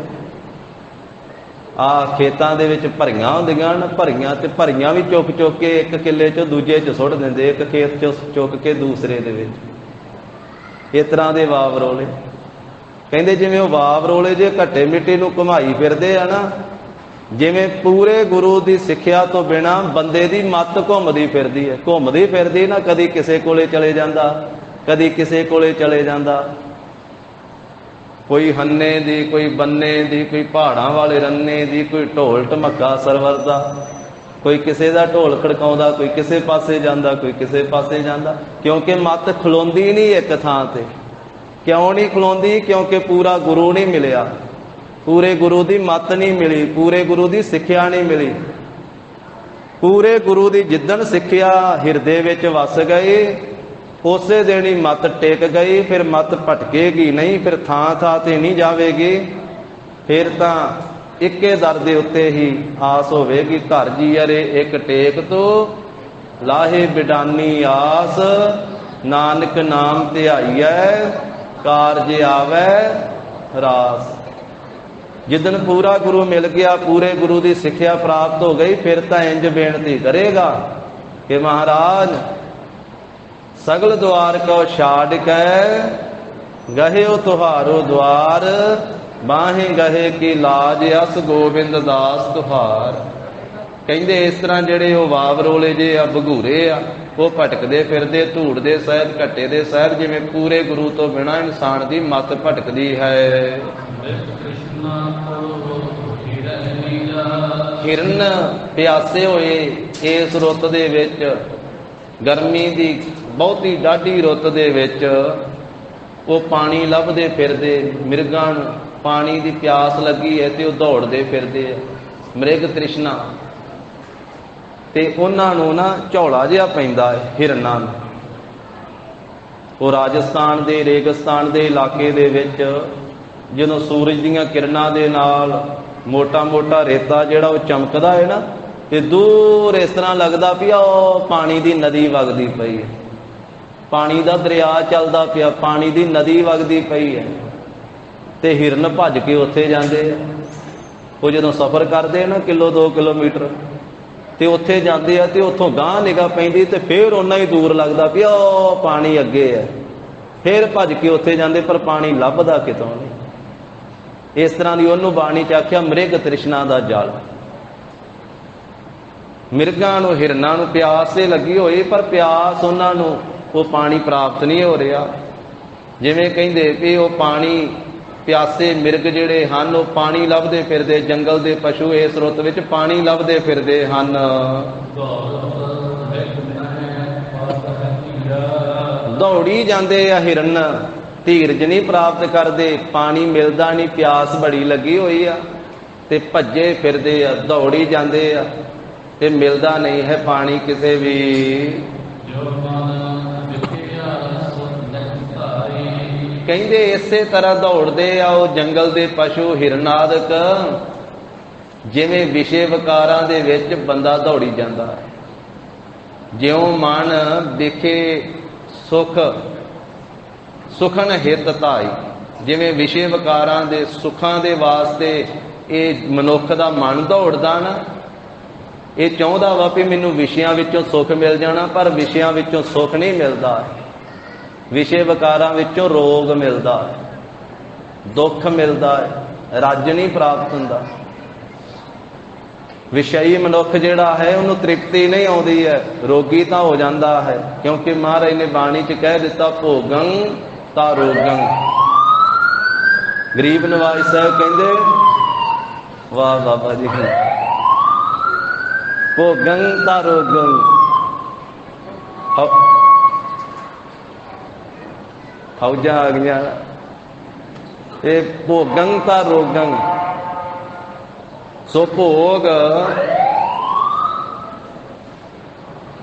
ਖੇਤਾਂ ਦੇ ਵਿੱਚ ਭਰੀਆਂ ਹੁੰਦੀਆਂ ਨਾ, ਭਰੀਆਂ, ਤੇ ਭਰੀਆਂ ਵੀ ਚੁੱਕ ਚੁੱਕ ਕੇ ਇੱਕ ਕਿੱਲੇ 'ਚੋਂ ਦੂਜੇ 'ਚ ਸੁੱਟ ਦਿੰਦੇ, ਇੱਕ ਖੇਤ 'ਚੋਂ ਚੁੱਕ ਕੇ ਦੂਸਰੇ ਦੇ ਵਿੱਚ। ਇਸ ਤਰ੍ਹਾਂ ਦੇ ਵਾਵਰੋਲੇ। ਕਹਿੰਦੇ ਜਿਵੇਂ ਉਹ ਵਾਵਰੋਲੇ ਜੇ ਘੱਟੇ ਮਿੱਟੀ ਨੂੰ ਘੁਮਾਈ ਫਿਰਦੇ ਆ ਨਾ, ਜਿਵੇਂ ਪੂਰੇ ਗੁਰੂ ਦੀ ਸਿੱਖਿਆ ਤੋਂ ਬਿਨਾਂ ਬੰਦੇ ਦੀ ਮੱਤ ਘੁੰਮਦੀ ਫਿਰਦੀ ਹੈ। ਘੁੰਮਦੀ ਫਿਰਦੀ ਨਾ, ਕਦੀ ਕਿਸੇ ਕੋਲੇ ਚਲੇ ਜਾਂਦਾ, ਕਦੀ ਕਿਸੇ ਕੋਲੇ ਚਲੇ ਜਾਂਦਾ। ਕੋਈ ਹੰਨੇ ਦੀ, ਕੋਈ ਬੰਨੇ ਦੀ, ਕੋਈ ਪਹਾੜਾਂ ਵਾਲੇ ਰੰਨੇ ਦੀ, ਕੋਈ ਢੋਲ ਢਮੱਕਾ ਸਰਵਰ ਦਾ, ਕੋਈ ਕਿਸੇ ਦਾ ਢੋਲ ਖੜਕਾਉਂਦਾ, ਕੋਈ ਕਿਸੇ ਪਾਸੇ ਜਾਂਦਾ, ਕੋਈ ਕਿਸੇ ਪਾਸੇ ਜਾਂਦਾ। ਕਿਉਂਕਿ ਮੱਤ ਖਲੋਂਦੀ ਨਹੀਂ ਇੱਕ ਥਾਂ ਤੇ। ਕਿਉਂ ਨਹੀਂ ਖਲੋਂਦੀ? ਕਿਉਂਕਿ ਪੂਰਾ ਗੁਰੂ ਨਹੀਂ ਮਿਲਿਆ, ਪੂਰੇ ਗੁਰੂ ਦੀ ਮੱਤ ਨਹੀਂ ਮਿਲੀ, ਪੂਰੇ ਗੁਰੂ ਦੀ ਸਿੱਖਿਆ ਨਹੀਂ ਮਿਲੀ। ਪੂਰੇ ਗੁਰੂ ਦੀ ਜਿੱਦਣ ਸਿੱਖਿਆ ਹਿਰਦੇ ਵਿੱਚ ਵਸ ਗਈ, ਉਸੇ ਦਿਨ ਹੀ ਮੱਤ ਟਿਕ ਗਈ। ਫਿਰ ਮੱਤ ਭਟਕੇਗੀ ਨਹੀਂ, ਫਿਰ ਥਾਂ ਥਾਂ ਤੇ ਨਹੀਂ ਜਾਵੇਗੀ। ਫਿਰ ਤਾਂ ਇੱਕੇ ਦਰ ਦੇ ਉੱਤੇ ਹੀ ਆਸ ਹੋਵੇਗੀ। ਘਰ ਜੀਅਰੇ ਇੱਕ ਟੇਕ ਤੋਂ ਲਾਹੇ ਬਿਡਾਨੀ ਆਸ, ਨਾਨਕ ਨਾਮ ਧਿਆਈਐ ਕਾਰਜ ਆਵੈ ਰਾਸ। ਜਿੱਦਣ ਪੂਰਾ ਗੁਰੂ ਮਿਲ ਗਿਆ, ਪੂਰੇ ਗੁਰੂ ਦੀ ਸਿੱਖਿਆ ਪ੍ਰਾਪਤ ਹੋ ਗਈ, ਫਿਰ ਤਾਂ ਇੰਜ ਬੇਨਤੀ ਕਰੇਗਾ ਕਿ ਮਹਾਰਾਜ ਸਗਲ ਦੁਆਰ ਕੋ ਛਾੜ ਕੈ ਗਹਿਓ ਤੁਹਾਰੋ ਦੁਆਰ, ਬਾਹੇ ਗਹੇ ਕੀ ਲਾਜ ਅਸ ਗੋਬਿੰਦ ਦਾਸ ਤੁਹਾਰ। ਕਹਿੰਦੇ ਇਸ ਤਰ੍ਹਾਂ ਜਿਹੜੇ ਉਹ ਵਾਵਰੋਲੇ ਜੇ ਆ, ਭਗੂਰੇ ਆ, ਉਹ ਭਟਕਦੇ ਫਿਰਦੇ ਧੂੜ ਦੇ ਸਹਿਤ, ਘੱਟੇ ਦੇ ਸਹਿਤ, ਜਿਵੇਂ ਪੂਰੇ ਗੁਰੂ ਤੋਂ ਬਿਨਾਂ ਇਨਸਾਨ ਦੀ ਮੱਤ ਭਟਕਦੀ ਹੈ। ਹਿਰਨ ਪਿਆਸੇ ਹੋਏ ਇਸ ਰੁੱਤ ਦੇ ਵਿੱਚ, ਗਰਮੀ ਦੀ ਬਹੁਤੀ ਡਾਢੀ ਰੁੱਤ ਦੇ ਵਿੱਚ, ਉਹ ਪਾਣੀ ਲੱਭਦੇ ਫਿਰਦੇ। ਮਿਰਗਾਂ ਨੂੰ ਪਾਣੀ ਦੀ ਪਿਆਸ ਲੱਗੀ ਹੈ ਤੇ ਉਹ ਦੌੜਦੇ ਫਿਰਦੇ ਆ, ਮ੍ਰਿਗ ਤ੍ਰਿਸ਼ਨਾ। ਤੇ ਉਹਨਾਂ ਨੂੰ ਨਾ ਝੌਲਾ ਜਿਹਾ ਪੈਂਦਾ ਹੈ ਹਿਰਨਾਂ ਨੂੰ। ਉਹ ਰਾਜਸਥਾਨ ਦੇ ਰੇਗਿਸਤਾਨ ਦੇ ਇਲਾਕੇ ਦੇ ਵਿੱਚ ਜਦੋਂ ਸੂਰਜ ਦੀਆਂ ਕਿਰਨਾਂ ਦੇ ਨਾਲ ਮੋਟਾ ਮੋਟਾ ਰੇਤਾ ਜਿਹੜਾ ਉਹ ਚਮਕਦਾ ਹੈ ਨਾ, ਤੇ ਦੂਰ ਇਸ ਤਰ੍ਹਾਂ ਲੱਗਦਾ ਵੀ ਉਹ ਪਾਣੀ ਦੀ ਨਦੀ ਵਗਦੀ ਪਈ ਹੈ, ਪਾਣੀ ਦਾ ਦਰਿਆ ਚੱਲਦਾ ਪਿਆ, ਪਾਣੀ ਦੀ ਨਦੀ ਵਗਦੀ ਪਈ ਹੈ। ਤੇ ਹਿਰਨ ਭੱਜ ਕੇ ਉੱਥੇ ਜਾਂਦੇ ਆ। ਉਹ ਜਦੋਂ ਸਫ਼ਰ ਕਰਦੇ ਆ ਨਾ ਕਿਲੋ 2 ਕਿਲੋਮੀਟਰ, ਤੇ ਉੱਥੇ ਜਾਂਦੇ ਆ ਤੇ ਉੱਥੋਂ ਗਾਂਹ ਨਿਗਾਹ ਪੈਂਦੀ ਤੇ ਫਿਰ ਓਨਾ ਹੀ ਦੂਰ ਲੱਗਦਾ ਵੀ ਉਹ ਪਾਣੀ ਅੱਗੇ ਹੈ। ਫਿਰ ਭੱਜ ਕੇ ਉੱਥੇ ਜਾਂਦੇ, ਪਰ ਪਾਣੀ ਲੱਭਦਾ ਕਿਤੋਂ ਨਹੀਂ। ਇਸ ਤਰ੍ਹਾਂ ਦੀ ਉਹਨੂੰ ਬਾਣੀ 'ਚ ਆਖਿਆ ਮ੍ਰਿਗ ਤ੍ਰਿਸ਼ਨਾ ਦਾ ਜਲ। ਮਿਰਗਾਂ ਨੂੰ, ਹਿਰਨਾਂ ਨੂੰ ਪਿਆਸ ਤੇ ਲੱਗੀ ਹੋਈ, ਪਰ ਪਿਆਸ ਉਹਨਾਂ ਨੂੰ ਉਹ ਪਾਣੀ ਪ੍ਰਾਪਤ ਨਹੀਂ ਹੋ ਰਿਹਾ। ਜਿਵੇਂ ਕਹਿੰਦੇ ਵੀ ਉਹ ਪਾਣੀ, ਪਿਆਸੇ ਮਿਰਗ ਜਿਹੜੇ ਹਨ ਉਹ ਪਾਣੀ ਲੱਭਦੇ ਫਿਰਦੇ, ਜੰਗਲ ਦੇ ਪਸ਼ੂ ਇਸ ਰੁੱਤ ਵਿੱਚ ਪਾਣੀ ਲੱਭਦੇ ਫਿਰਦੇ ਹਨ। ਦੌੜੀ ਜਾਂਦੇ ਆ ਹਿਰਨ, ਧੀਰਜ ਨਹੀਂ ਪ੍ਰਾਪਤ ਕਰਦੇ, ਪਾਣੀ ਮਿਲਦਾ ਨਹੀਂ, ਪਿਆਸ ਬੜੀ ਲੱਗੀ ਹੋਈ ਆ ਤੇ ਭੱਜੇ ਫਿਰਦੇ ਆ, ਦੌੜੀ ਜਾਂਦੇ ਆ ਤੇ ਮਿਲਦਾ ਨਹੀਂ ਹੈ ਪਾਣੀ ਕਿਸੇ ਵੀ। ਕਹਿੰਦੇ ਇਸੇ ਤਰ੍ਹਾਂ ਦੌੜਦੇ ਆ ਉਹ ਜੰਗਲ ਦੇ ਪਸ਼ੂ, ਹਿਰਨ ਆਦਿਕ, ਜਿਵੇਂ ਵਿਸ਼ੇ ਵਿਕਾਰਾਂ ਦੇ ਵਿੱਚ ਬੰਦਾ ਦੌੜੀ ਜਾਂਦਾ ਹੈ। ਜਿਉਂ ਮਨ ਦੇਖੇ ਸੁਖ ਸੁਖਨ ਹਿਤ ਧਾਈ, ਜਿਵੇਂ ਵਿਸ਼ੇ ਵਿਕਾਰਾਂ ਦੇ ਸੁੱਖਾਂ ਦੇ ਵਾਸਤੇ ਇਹ ਮਨੁੱਖ ਦਾ ਮਨ ਦੌੜਦਾ ਨਾ, ਇਹ ਚਾਹੁੰਦਾ ਵਾ ਵੀ ਮੈਨੂੰ ਵਿਸ਼ਿਆਂ ਵਿੱਚੋਂ ਸੁੱਖ ਮਿਲ ਜਾਣਾ, ਪਰ ਵਿਸ਼ਿਆਂ ਵਿੱਚੋਂ ਸੁੱਖ ਨਹੀਂ ਮਿਲਦਾ। ਵਿਸ਼ੇ ਵਿਕਾਰਾਂ ਵਿੱਚੋਂ ਰੋਗ ਮਿਲਦਾ ਹੈ, ਦੁੱਖ ਮਿਲਦਾ ਹੈ, ਰੱਜ ਨਹੀਂ ਪ੍ਰਾਪਤ ਹੁੰਦਾ। ਵਿਸ਼ਈ ਮਨੁੱਖ ਜਿਹੜਾ ਹੈ ਉਹਨੂੰ ਤ੍ਰਿਪਤੀ ਨਹੀਂ ਆਉਂਦੀ ਹੈ, ਰੋਗੀ ਤਾਂ ਹੋ ਜਾਂਦਾ ਹੈ। ਕਿਉਂਕਿ ਮਹਾਰਾਜ ਨੇ ਬਾਣੀ 'ਚ ਕਹਿ ਦਿੱਤਾ, ਭੋਗੰ ਤਾਂ ਰੋਗੰ। ਗਰੀਬ ਨਵਾਜ ਸਾਹਿਬ ਕਹਿੰਦੇ, ਵਾਹ ਬਾਬਾ ਜੀ, ਭੋਗੰ ਤਾਂ ਰੋਗੰ। ਫੌਜਾਂ ਆ ਗਈਆਂ, ਇਹ ਭੋਗੰ ਤਾਂ ਰੋਗੰ। ਸੋ ਭੋਗ,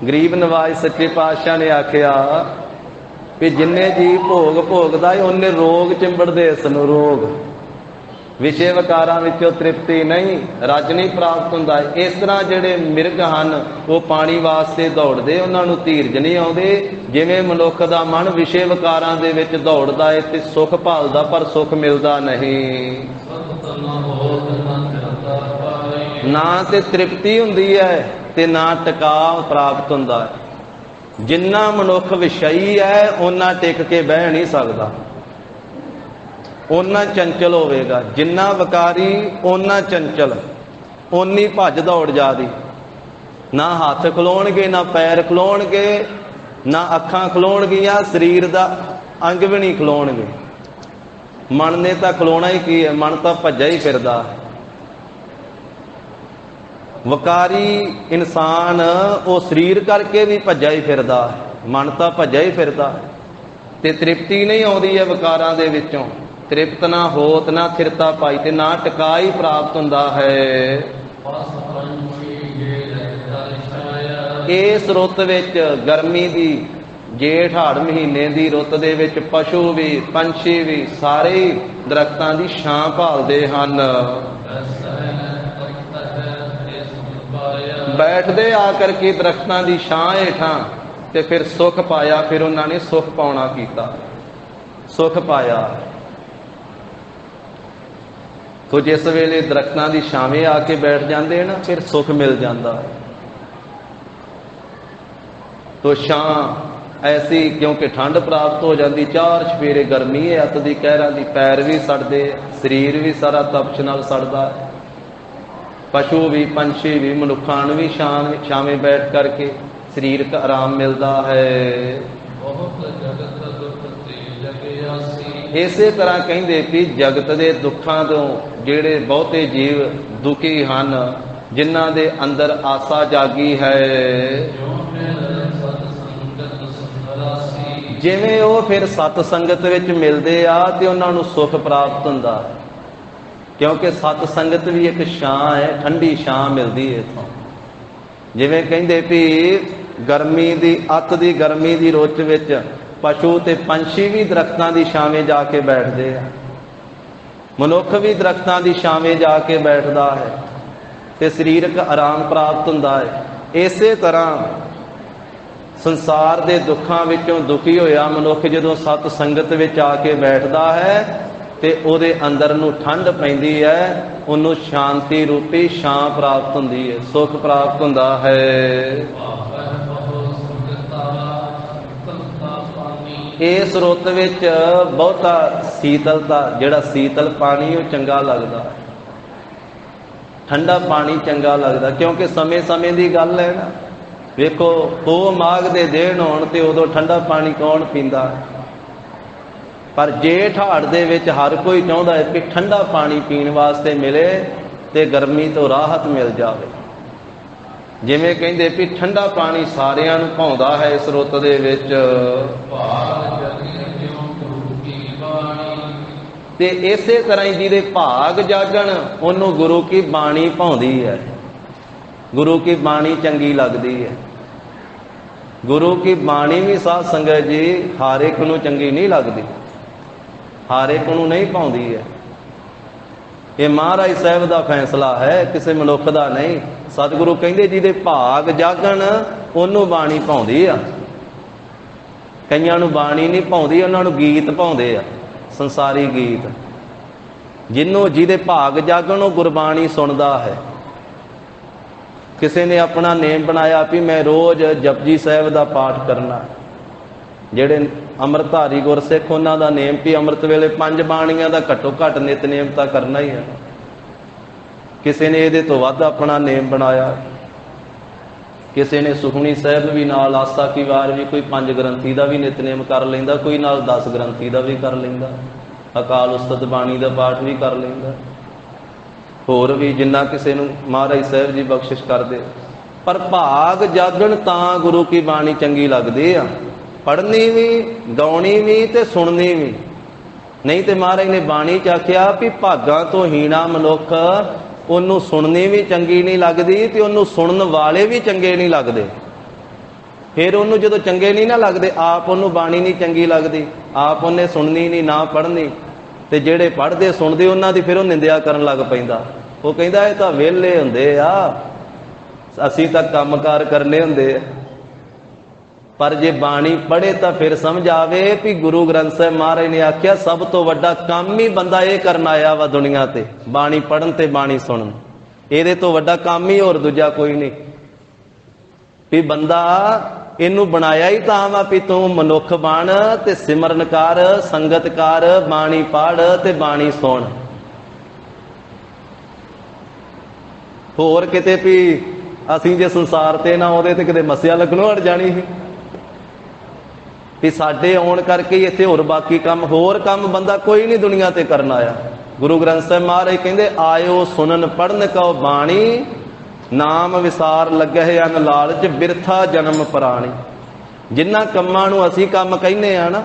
ਗਰੀਬ ਨਵਾਜ ਸੱਚੇ ਪਾਤਸ਼ਾਹ ਨੇ ਆਖਿਆ ਵੀ ਜਿੰਨੇ ਜੀ ਭੋਗ ਭੋਗਦਾ ਹੈ ਉਹਨੇ ਰੋਗ ਚਿੰਬੜਦੇ ਇਸ ਨੂੰ, ਰੋਗ। ਵਿਸ਼ੇ ਵਿਕਾਰਾਂ ਵਿੱਚੋਂ ਤ੍ਰਿਪਤੀ ਨਹੀਂ, ਰੱਜ ਨਹੀਂ ਪ੍ਰਾਪਤ ਹੁੰਦਾ। ਇਸ ਤਰ੍ਹਾਂ ਜਿਹੜੇ ਮਿਰਗ ਹਨ ਉਹ ਪਾਣੀ ਵਾਸਤੇ ਦੌੜਦੇ, ਉਹਨਾਂ ਨੂੰ ਧੀਰਜ ਨਹੀਂ ਆਉਂਦੇ। ਜਿਵੇਂ ਮਨੁੱਖ ਦਾ ਮਨ ਵਿਸ਼ੇ ਵਿਕਾਰਾਂ ਦੇ ਵਿੱਚ ਦੌੜਦਾ ਹੈ ਤੇ ਸੁੱਖ ਭਾਲਦਾ, ਪਰ ਸੁੱਖ ਮਿਲਦਾ ਨਹੀਂ। ਨਾ ਤੇ ਤ੍ਰਿਪਤੀ ਹੁੰਦੀ ਹੈ ਤੇ ਨਾ ਟਿਕਾਅ ਪ੍ਰਾਪਤ ਹੁੰਦਾ ਹੈ। ਜਿੰਨਾ ਮਨੁੱਖ ਵਿਸ਼ਈ ਹੈ ਓਨਾ ਟਿਕ ਕੇ ਬਹਿ ਨਹੀਂ ਸਕਦਾ, ਓਨਾ ਚੰਚਲ ਹੋਵੇਗਾ। ਜਿੰਨਾ ਵਿਕਾਰੀ ਓਨਾ ਚੰਚਲ, ਓਨੀ ਭੱਜ ਦੌੜ ਜਾਦੀ। ਨਾ ਹੱਥ ਖਲੋਣਗੇ, ਨਾ ਪੈਰ ਖਲੋਣਗੇ, ਨਾ ਅੱਖਾਂ ਖਲੋਣਗੀਆਂ, ਸਰੀਰ ਦਾ ਅੰਗ ਵੀ ਨਹੀਂ ਖਲੋਣਗੇ। ਮਨ ਨੇ ਤਾਂ ਖਲੋਣਾ ਹੀ ਕੀ ਹੈ, ਮਨ ਤਾਂ ਭੱਜਿਆ ਹੀ ਫਿਰਦਾ। ਵਿਕਾਰੀ ਇਨਸਾਨ ਉਹ ਸਰੀਰ ਕਰਕੇ ਵੀ ਭੱਜਿਆ ਹੀ ਫਿਰਦਾ, ਮਨ ਤਾਂ ਭੱਜਿਆ ਹੀ ਫਿਰਦਾ ਤੇ ਤ੍ਰਿਪਤੀ ਨਹੀਂ ਆਉਂਦੀ ਹੈ ਵਿਕਾਰਾਂ ਦੇ ਵਿੱਚੋਂ। ਤ੍ਰਿਪਤ ਨਾ ਹੋਤ ਨਾ ਥਿਰਤਾ ਪਾਈ, ਤੇ ਨਾ ਟਿਕਾ ਹੀ ਪ੍ਰਾਪਤ ਹੁੰਦਾ ਹੈ। ਇਸ ਰੁੱਤ ਵਿੱਚ, ਗਰਮੀ ਦੀ, ਜੇਠ ਹਾੜ ਮਹੀਨੇ ਦੀ ਰੁੱਤ ਦੇ ਵਿੱਚ ਪਸ਼ੂ ਵੀ, ਪੰਛੀ ਵੀ, ਸਾਰੇ ਦਰਖਤਾਂ ਦੀ ਛਾਂ ਭਾਲਦੇ ਹਨ। ਬੈਠਦੇ ਆ ਕਰਕੇ ਦਰਖਤਾਂ ਦੀ ਛਾਂ ਹੇਠਾਂ ਤੇ ਫਿਰ ਸੁੱਖ ਪਾਇਆ। ਫਿਰ ਉਹਨਾਂ ਨੇ ਸੁੱਖ ਪਾਉਣਾ ਕੀਤਾ, ਸੁੱਖ ਪਾਇਆ। ਤੋ ਜਿਸ ਵੇਲੇ ਦਰਖਤਾਂ ਦੀ ਛਾਵੇਂ ਆ ਕੇ ਬੈਠ ਜਾਂਦੇ ਨਾ, ਫਿਰ ਸੁੱਖ ਮਿਲ ਜਾਂਦਾ ਹੈ। ਤੋ ਛਾਂ ਐਸੀ, ਕਿਉਂਕਿ ਠੰਡ ਪ੍ਰਾਪਤ ਹੋ ਜਾਂਦੀ, ਚਾਰ ਚਫੇਰੇ ਗਰਮੀ ਹੈ, ਅੱਤ ਦੀ ਕਹਿਰਾਂ ਦੀ, ਪੈਰ ਵੀ ਸੜਦੇ, ਸਰੀਰ ਵੀ ਸਾਰਾ ਤਪਸ਼ ਨਾਲ ਸੜਦਾ ਹੈ। ਪਸ਼ੂ ਵੀ, ਪੰਛੀ ਵੀ, ਮਨੁੱਖਾਂ ਨੂੰ ਵੀ ਛਾਵੇਂ ਬੈਠ ਕਰਕੇ ਸਰੀਰਕ ਆਰਾਮ ਮਿਲਦਾ ਹੈ। ਇਸੇ ਤਰ੍ਹਾਂ ਕਹਿੰਦੇ ਵੀ ਜਗਤ ਦੇ ਦੁੱਖਾਂ ਤੋਂ ਜਿਹੜੇ ਬਹੁਤੇ ਜੀਵ ਦੁਖੀ ਹਨ, ਜਿਨ੍ਹਾਂ ਦੇ ਅੰਦਰ ਆਸਾ ਜਾਗੀ ਹੈ, ਜਿਵੇਂ ਉਹ ਫਿਰ ਸਤ ਸੰਗਤ ਵਿੱਚ ਮਿਲਦੇ ਆ ਤੇ ਉਹਨਾਂ ਨੂੰ ਸੁੱਖ ਪ੍ਰਾਪਤ ਹੁੰਦਾ। ਕਿਉਂਕਿ ਸਤ ਸੰਗਤ ਵੀ ਇੱਕ ਛਾਂ ਹੈ, ਠੰਡੀ ਛਾਂ ਮਿਲਦੀ ਹੈ ਇੱਥੋਂ। ਜਿਵੇਂ ਕਹਿੰਦੇ ਵੀ ਗਰਮੀ ਦੀ, ਅੱਤ ਦੀ ਗਰਮੀ ਦੀ ਰੁੱਤ ਵਿੱਚ ਪਸ਼ੂ ਤੇ ਪੰਛੀ ਵੀ ਦਰਖਤਾਂ ਦੀ ਛਾਵੇਂ ਜਾ ਕੇ ਬੈਠਦੇ ਆ, ਮਨੁੱਖ ਵੀ ਦਰਖਤਾਂ ਦੀ ਛਾਵੇਂ ਜਾ ਕੇ ਬੈਠਦਾ ਹੈ ਤੇ ਸਰੀਰਕ ਆਰਾਮ ਪ੍ਰਾਪਤ ਹੁੰਦਾ ਹੈ। ਇਸੇ ਤਰ੍ਹਾਂ ਸੰਸਾਰ ਦੇ ਦੁੱਖਾਂ ਵਿੱਚੋਂ ਦੁਖੀ ਹੋਇਆ ਮਨੁੱਖ ਜਦੋਂ ਸਤ ਸੰਗਤ ਵਿੱਚ ਆ ਕੇ ਬੈਠਦਾ ਹੈ ਤੇ ਉਹਦੇ ਅੰਦਰ ਨੂੰ ਠੰਡ ਪੈਂਦੀ ਹੈ, ਉਹਨੂੰ ਸ਼ਾਂਤੀ ਰੂਪੀ ਛਾਂ ਪ੍ਰਾਪਤ ਹੁੰਦੀ ਹੈ, ਸੁੱਖ ਪ੍ਰਾਪਤ ਹੁੰਦਾ ਹੈ। ਇਸ ਰੁੱਤ ਵਿੱਚ ਬਹੁਤਾ ਸੀਤਲਤਾ, ਜਿਹੜਾ ਸੀਤਲ ਪਾਣੀ ਉਹ ਚੰਗਾ ਲੱਗਦਾ। ठंडा पानी चंगा लगता, क्योंकि समय समय की गल है ना। वेखो पो माघ दे दिन होण ते उदों ठंडा पानी कौन पींदा, पर जेठ हाड़ दे विच हर कोई चाहुंदा है कि ठंडा पानी पीण वास्ते मिले ते गर्मी तो राहत मिल जावे। जिवें कहिंदे भी ठंडा पानी सारियां नूं भाउंदा है इस रुੱਤ दे विच, ते इसे तरह ही जिहदे भाग जागण उन्होंने गुरु की बाणी भाउंदी है, गुरु की बाणी चंगी लगती है। गुरु की बाणी भी साध संगत जी हर एक नूं चंगी नहीं लगती, हर एक नूं नहीं भाउंदी है। ये महाराज साहब का फैसला है, किसी मनुख का नहीं। सतगुरु कहते जिहदे भाग जागण उन्होंने बाणी भाउंदी आ। कईयां नूं बाणी नहीं भाउंदी, उन्हां नूं गीत भाउंदे आ, संसारी गीत। जिन्हों जिहदे भाग जागण वो गुरबाणी सुनदा है। किसी ने अपना नेम बनाया भी मैं रोज़ जपजी साहब का पाठ करना। ਜਿਹੜੇ ਅੰਮ੍ਰਿਤਧਾਰੀ ਗੁਰਸਿੱਖ ਉਹਨਾਂ ਦਾ ਨੇਮ ਵੀ ਅੰਮ੍ਰਿਤ ਵੇਲੇ 5 ਬਾਣੀਆਂ ਦਾ ਘੱਟੋ ਘੱਟ ਨਿਤਨੇਮ ਤਾਂ ਕਰਨਾ ਹੀ ਹੈ। ਕਿਸੇ ਨੇ ਇਹਦੇ ਤੋਂ ਵੱਧ ਆਪਣਾ ਨੇਮ ਬਣਾਇਆ, ਕਿਸੇ ਨੇ ਸੁਖਮਨੀ ਸਾਹਿਬ ਵੀ ਨਾਲ ਆਸਾ ਕੀ ਵਾਰ ਵੀ, ਕੋਈ 5 ਗ੍ਰੰਥੀ ਦਾ ਵੀ ਨਿਤਨੇਮ ਕਰ ਲੈਂਦਾ, ਕੋਈ ਨਾਲ 10 ਗ੍ਰੰਥੀ ਦਾ ਵੀ ਕਰ ਲੈਂਦਾ, ਅਕਾਲ ਉਸਤਤ ਬਾਣੀ ਦਾ ਪਾਠ ਵੀ ਕਰ ਲੈਂਦਾ, ਹੋਰ ਵੀ ਜਿੰਨਾ ਕਿਸੇ ਨੂੰ ਮਹਾਰਾਜ ਸਾਹਿਬ ਜੀ ਬਖਸ਼ਿਸ਼ ਕਰਦੇ। ਪਰ ਭਾਗ ਜਾਗਣ ਤਾਂ ਗੁਰੂ ਕੀ ਬਾਣੀ ਚੰਗੀ ਲੱਗਦੀ ਆ, पढ़नी भी गाउनी भी ते सुननी भी। नहीं तो महाराज ने बाणी च आख्या भी भागां तो हीना मनुख उन्होंने सुननी भी चंगी नहीं लगती ते उन्होंने सुनन वाले भी चंगे नहीं लगते। फिर उन्होंने जो चंगे नहीं ना लगते, आप उन्होंने बाणी नहीं चंगी लगती, आप उन्हें सुननी नहीं ना पढ़नी, ते जेड़े पढ़ते सुनते उन्हों की फिर वो निंदिया करन लग पैंदा। वो कहता ये तो वेले हुंदे आ, असीं तां काम कार करने हुंदे आ। पर जे बाणी पढ़े तो फिर समझ आवे भी गुरु ग्रंथ साहिब महाराज ने आख्या सब तो वड्डा काम ही बंदा ये करना आया वा दुनिया ते, बाणी पढ़न ते बाणी सुनन। ये तो वड्डा काम ही और दूजा कोई नहीं। भी बंदा इनू बनाया ही तां वा भी तू मनुख बन ते सिमरन कर, संगत कर, बाणी पढ़ ते बाणी सुन। होर किते भी असीं जे संसार ते ना आउंदे ते किते मस्सिया लगणों हट जानी सी। भी साडे आउण करके इत्थे होर बाकी काम, होर काम बंदा कोई नहीं दुनिया ते करना आया। गुरु ग्रंथ साहिब महाराज कहंदे आयो सुनन पढ़न कहो बाणी, नाम विसार लगे है अन लालच बिरथा जन्म प्राणी। जिन्हां कम्मां नूं असीं काम कहने आ ना,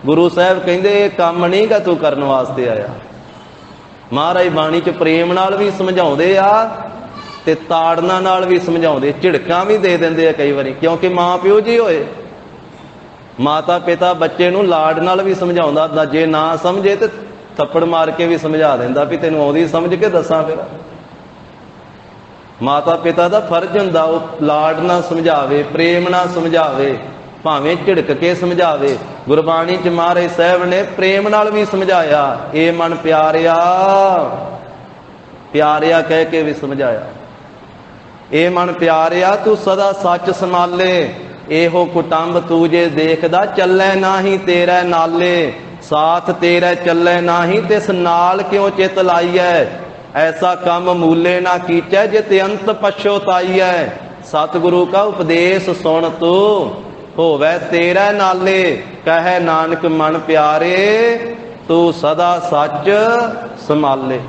गुरु साहिब कहंदे काम नहीं गा तू करन वास्ते आया। महाराज बाणी च प्रेम नाल भी समझाउंदे आ ते ताड़ना नाल भी समझाउंदे, झिड़कां भी दे दिंदे आ कई वारी, क्योंकि मां प्यो जी होए। माता पिता बच्चे नूं लाड नाल भी समझाउंदा, जे ना समझे तो थप्पड़ मार के भी समझा दिंदा भी तैनूं आउंदी समझ के दसां। फिर माता पिता दा फर्ज हुंदा वो लाड नाल समझावे, प्रेम नाल समझावे, भावें झिड़क के समझावे। गुरबाणी च महाराज साहब ने प्रेम नाल भी समझाया, ए मन प्यारिया, प्यारिया कह के भी समझाया। ए मन प्यारिया तू सदा सच संभाले, एहो कुटुंब तू जे देखदा चलै नाही तेरे नाले, साथ तेरे चलै नाही तिस नाल क्यों चित लाइयै, ऐसा काम मूले ना कीचै जिते अंत पछोताइयै। सतगुरु का उपदेश सुन तू होवै तेरे नाले, कहे नानक मन प्यारे तू सदा सच संभाले।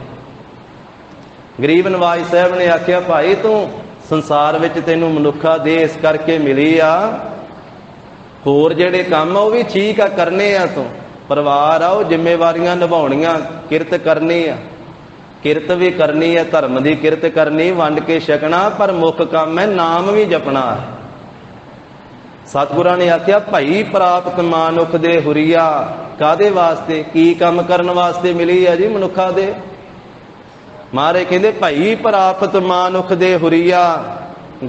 गरीब नवाज साहब ने आख्या भाई तू संसार विच तैनूं मनुखा दे इस करके मिली आ, होर जेड़े काम आ भी ठीक आ करने आ, तू परिवार आ जिम्मेवारियां निभाउणियां, किरत करनी आ, किरत भी करनी है, धर्म की किरत करनी, वंड के छकना, पर मुख काम है नाम भी जपना। सतगुरां ने आख्या भाई प्राप्त मानुख दे हुरिया, कादे वास्ते की काम करन वास्ते मिली है जी मनुखा दे। महाराज कहते भाई प्राप्त मानुख दे हुरिया,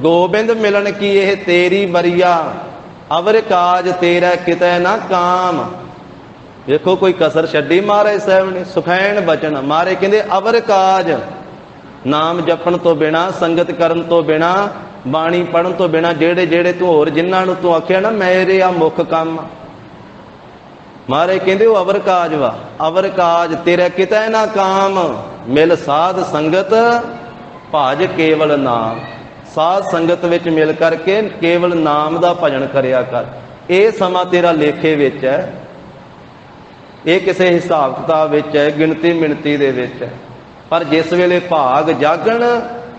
गोबिंद मिलन की यह तेरी बरिया, अवर काज तेरा किते ना काम। देखो कोई कसर छड्डी महाराज साहब ने, सुखैन बचन। महाराज कहते अवर काज, नाम जपन तो बिना, संगत करन तो बिना, बाणी पढ़न तो बिना, जेड़े जेड़े तू होर जिन्हां नूं तू आख्या ना मेरे आ मुख काम, महाराज कहते वो अवर काज वा। अवर काज तेरा किते ना काम, मिल साध संगत ਭਜ ਕੇਵਲ ਨਾਮ। ਸਾਧ ਸੰਗਤ ਵਿੱਚ ਮਿਲ ਕਰਕੇ ਕੇਵਲ ਨਾਮ ਦਾ ਭਜਨ ਕਰਿਆ ਕਰ। ਇਹ ਸਮਾਂ ਤੇਰਾ ਲੇਖੇ ਵਿੱਚ ਹੈ, ਇਹ ਕਿਸੇ ਹਿਸਾਬ ਕਿਤਾਬ ਵਿੱਚ ਹੈ, ਗਿਣਤੀ ਮਿਣਤੀ ਦੇ ਵਿੱਚ ਹੈ। ਪਰ ਜਿਸ ਵੇਲੇ ਭਾਗ ਜਾਗਣ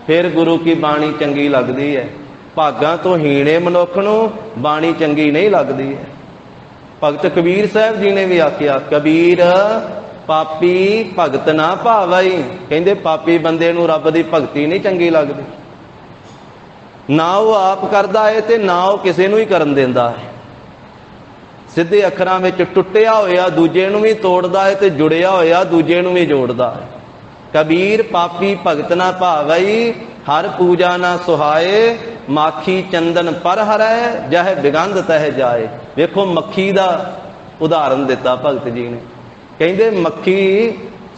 ਫਿਰ ਗੁਰੂ ਕੀ ਬਾਣੀ ਚੰਗੀ ਲੱਗਦੀ ਹੈ। ਭਾਗਾਂ ਤੋਂ ਹੀਣੇ ਮਨੁੱਖ ਨੂੰ ਬਾਣੀ ਚੰਗੀ ਨਹੀਂ ਲੱਗਦੀ ਹੈ। ਭਗਤ ਕਬੀਰ ਸਾਹਿਬ ਜੀ ਨੇ ਵੀ ਆਖਿਆ, ਕਬੀਰ ਪਾਪੀ ਭਗਤ ਨਾ ਭਾਵਈ। ਕਹਿੰਦੇ ਪਾਪੀ ਬੰਦੇ ਨੂੰ ਰੱਬ ਦੀ ਭਗਤੀ ਨਹੀਂ ਚੰਗੀ ਲੱਗਦੀ। ਨਾ ਉਹ ਆਪ ਕਰਦਾ ਹੈ ਤੇ ਨਾ ਉਹ ਕਿਸੇ ਨੂੰ ਹੀ ਕਰਨ ਦਿੰਦਾ ਹੈ। ਸਿੱਧੇ ਅੱਖਰਾਂ ਵਿੱਚ ਟੁੱਟਿਆ ਹੋਇਆ ਦੂਜੇ ਨੂੰ ਵੀ ਤੋੜਦਾ ਹੈ ਤੇ ਜੁੜਿਆ ਹੋਇਆ ਦੂਜੇ ਨੂੰ ਵੀ ਜੋੜਦਾ ਹੈ। ਕਬੀਰ ਪਾਪੀ ਭਗਤ ਨਾ ਭਾਵਈ, ਹਰ ਪੂਜਾ ਨਾ ਸੁਹਾਏ, ਮਾਖੀ ਚੰਦਨ ਪਰ ਹਰੈ, ਜਹ ਬਿਗੰਧ ਤਹ ਜਾਏ। ਵੇਖੋ ਮੱਖੀ ਦਾ ਉਦਾਹਰਨ ਦਿੱਤਾ ਭਗਤ ਜੀ ਨੇ। ਕਹਿੰਦੇ ਮੱਖੀ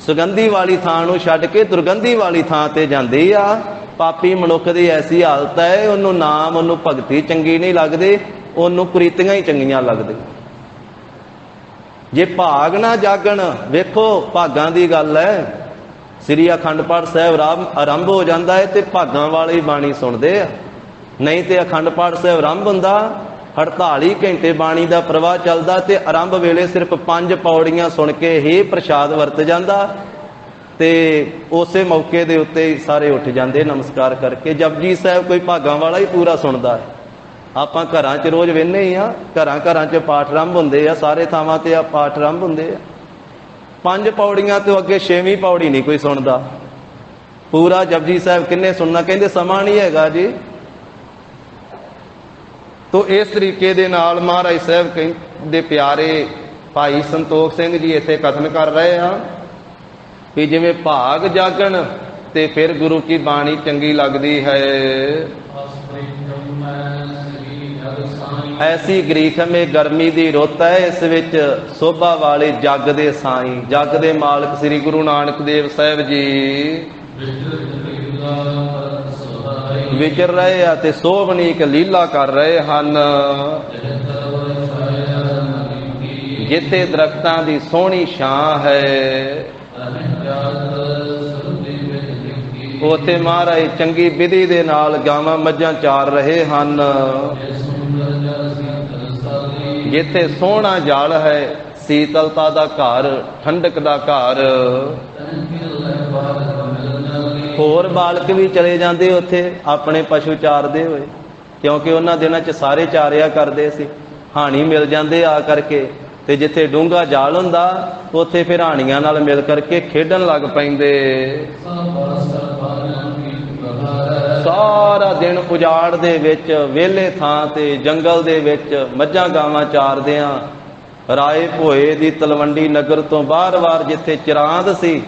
ਸੁਗੰਧੀ ਵਾਲੀ ਥਾਂ ਨੂੰ ਛੱਡ ਕੇ ਦੁਰਗੰਧੀ ਵਾਲੀ ਥਾਂ ਤੇ ਜਾਂਦੀ ਆ। ਪਾਪੀ ਮਨੁੱਖ ਦੀ ਐਸੀ ਹਾਲਤ ਹੈ, ਉਹਨੂੰ ਨਾਮ, ਉਹਨੂੰ ਭਗਤੀ ਚੰਗੀ ਨਹੀਂ ਲੱਗਦੀ, ਉਹਨੂੰ ਕੁਰੀਤੀਆਂ ਹੀ ਚੰਗੀਆਂ ਲੱਗਦੀਆਂ। ਜੇ ਭਾਗ ਨਾ ਜਾਗਣ, ਵੇਖੋ ਭਾਗਾਂ ਦੀ ਗੱਲ ਹੈ। ਸ੍ਰੀ ਅਖੰਡ ਪਾਠ ਸਾਹਿਬ ਆਰੰਭ ਹੋ ਜਾਂਦਾ ਹੈ ਤੇ ਭਾਗਾਂ ਵਾਲੀ ਬਾਣੀ ਸੁਣਦੇ ਆ। ਨਹੀਂ ਤੇ ਅਖੰਡ ਪਾਠ ਸਾਹਿਬ ਆਰੰਭ ਹੁੰਦਾ, 48 ਘੰਟੇ ਬਾਣੀ ਦਾ ਪ੍ਰਵਾਹ ਚੱਲਦਾ ਤੇ ਆਰੰਭ ਵੇਲੇ ਸਿਰਫ 5 ਪੌੜੀਆਂ ਸੁਣ ਕੇ ਹੀ ਪ੍ਰਸ਼ਾਦ ਵਰਤ ਜਾਂਦਾ ਤੇ ਉਸੇ ਮੌਕੇ ਦੇ ਉੱਤੇ ਸਾਰੇ ਉੱਠ ਜਾਂਦੇ ਨਮਸਕਾਰ ਕਰਕੇ। ਜਪਜੀ ਸਾਹਿਬ ਕੋਈ ਭਾਗਾਂ ਵਾਲਾ ਹੀ ਪੂਰਾ ਸੁਣਦਾ ਹੈ। ਆਪਾਂ ਘਰਾਂ 'ਚ ਰੋਜ਼ ਵੇਖਦੇ ਹੀ ਆ, ਘਰਾਂ 'ਚ ਪਾਠ ਆਰੰਭ ਹੁੰਦੇ ਆ, ਸਾਰੇ ਥਾਵਾਂ ਤੇ ਆ ਪਾਠ ਆਰੰਭ ਹੁੰਦੇ ਆ। 5 ਪੌੜੀਆਂ ਤੋਂ ਅੱਗੇ 6ਵੀਂ ਪੌੜੀ ਨਹੀਂ ਕੋਈ ਸੁਣਦਾ। ਪੂਰਾ ਜਪਜੀ ਸਾਹਿਬ ਕਿੰਨੇ ਸੁਣਨਾ? ਕਹਿੰਦੇ ਸਮਾਂ ਨਹੀਂ ਹੈਗਾ ਜੀ। ਤੋ ਇਸ ਤਰੀਕੇ ਦੇ ਨਾਲ ਮਹਾਰਾਜ ਸਾਹਿਬ ਦੇ ਪਿਆਰੇ ਭਾਈ ਸੰਤੋਖ ਸਿੰਘ ਜੀ ਇੱਥੇ ਕਥਨ ਕਰ ਰਹੇ ਆ ਵੀ ਜਿਵੇਂ ਭਾਗ ਜਾਗਣ ਤੇ ਫਿਰ ਗੁਰੂ ਕੀ ਬਾਣੀ ਚੰਗੀ ਲੱਗਦੀ ਹੈ। ਐਸੀ ਗਰੀਖ ਮੇ ਗਰਮੀ ਦੀ ਰੁੱਤ ਹੈ, ਇਸ ਵਿੱਚ ਸੋਭਾ ਵਾਲੇ ਜੱਗ ਦੇ ਸਾਈਂ, ਜੱਗ ਦੇ ਮਾਲਕ ਸ੍ਰੀ ਗੁਰੂ ਨਾਨਕ ਦੇਵ ਸਾਹਿਬ ਜੀ ਵਿਚਰ ਰਹੇ ਆ ਤੇ ਸੋਭਨੀਕ ਲੀਲਾ ਕਰ ਰਹੇ ਹਨ। ਜਿੱਥੇ ਦਰਖਤਾਂ ਦੀ ਸੋਹਣੀ ਛਾਂ ਹੈ, ਉੱਥੇ ਮਹਾਰਾਜ ਚੰਗੀ ਵਿਧੀ ਦੇ ਨਾਲ ਗਾਵਾਂ ਮੱਝਾਂ ਚਾਰ ਰਹੇ ਹਨ। ਜਿੱਥੇ ਸੋਹਣਾ ਜਲ ਹੈ, ਸੀਤਲਤਾ ਦਾ ਘਰ, ਠੰਡਕ ਦਾ ਘਰ। ਹੋਰ ਬਾਲਕ ਵੀ ਚਲੇ ਜਾਂਦੇ ਉੱਥੇ ਆਪਣੇ ਪਸ਼ੂ ਚਾਰਦੇ ਹੋਏ, ਕਿਉਂਕਿ ਉਹਨਾਂ ਦਿਨਾਂ 'ਚ ਸਾਰੇ ਚਾਰਿਆ ਕਰਦੇ ਸੀ। ਹਾਣੀ ਮਿਲ ਜਾਂਦੇ ਆ ਕਰਕੇ, ਤੇ ਜਿੱਥੇ ਡੂੰਘਾ ਜਾਲ ਹੁੰਦਾ ਉੱਥੇ ਫਿਰ ਹਾਣੀਆਂ ਨਾਲ ਮਿਲ ਕਰਕੇ ਖੇਡਣ ਲੱਗ ਪੈਂਦੇ। ਸਾਰਾ ਦਿਨ ਉਜਾੜ ਦੇ ਵਿੱਚ, ਵਿਹਲੇ ਥਾਂ ਤੇ, ਜੰਗਲ ਦੇ ਵਿੱਚ ਮੱਝਾਂ ਗਾਵਾਂ ਚਾਰਦੇ ਆ। ਰਾਏ ਭੋਏ ਦੀ ਤਲਵੰਡੀ ਨਗਰ ਤੋਂ ਬਾਰ-ਬਾਰ ਜਿੱਥੇ ਚਰਾਂਦ ਸੀ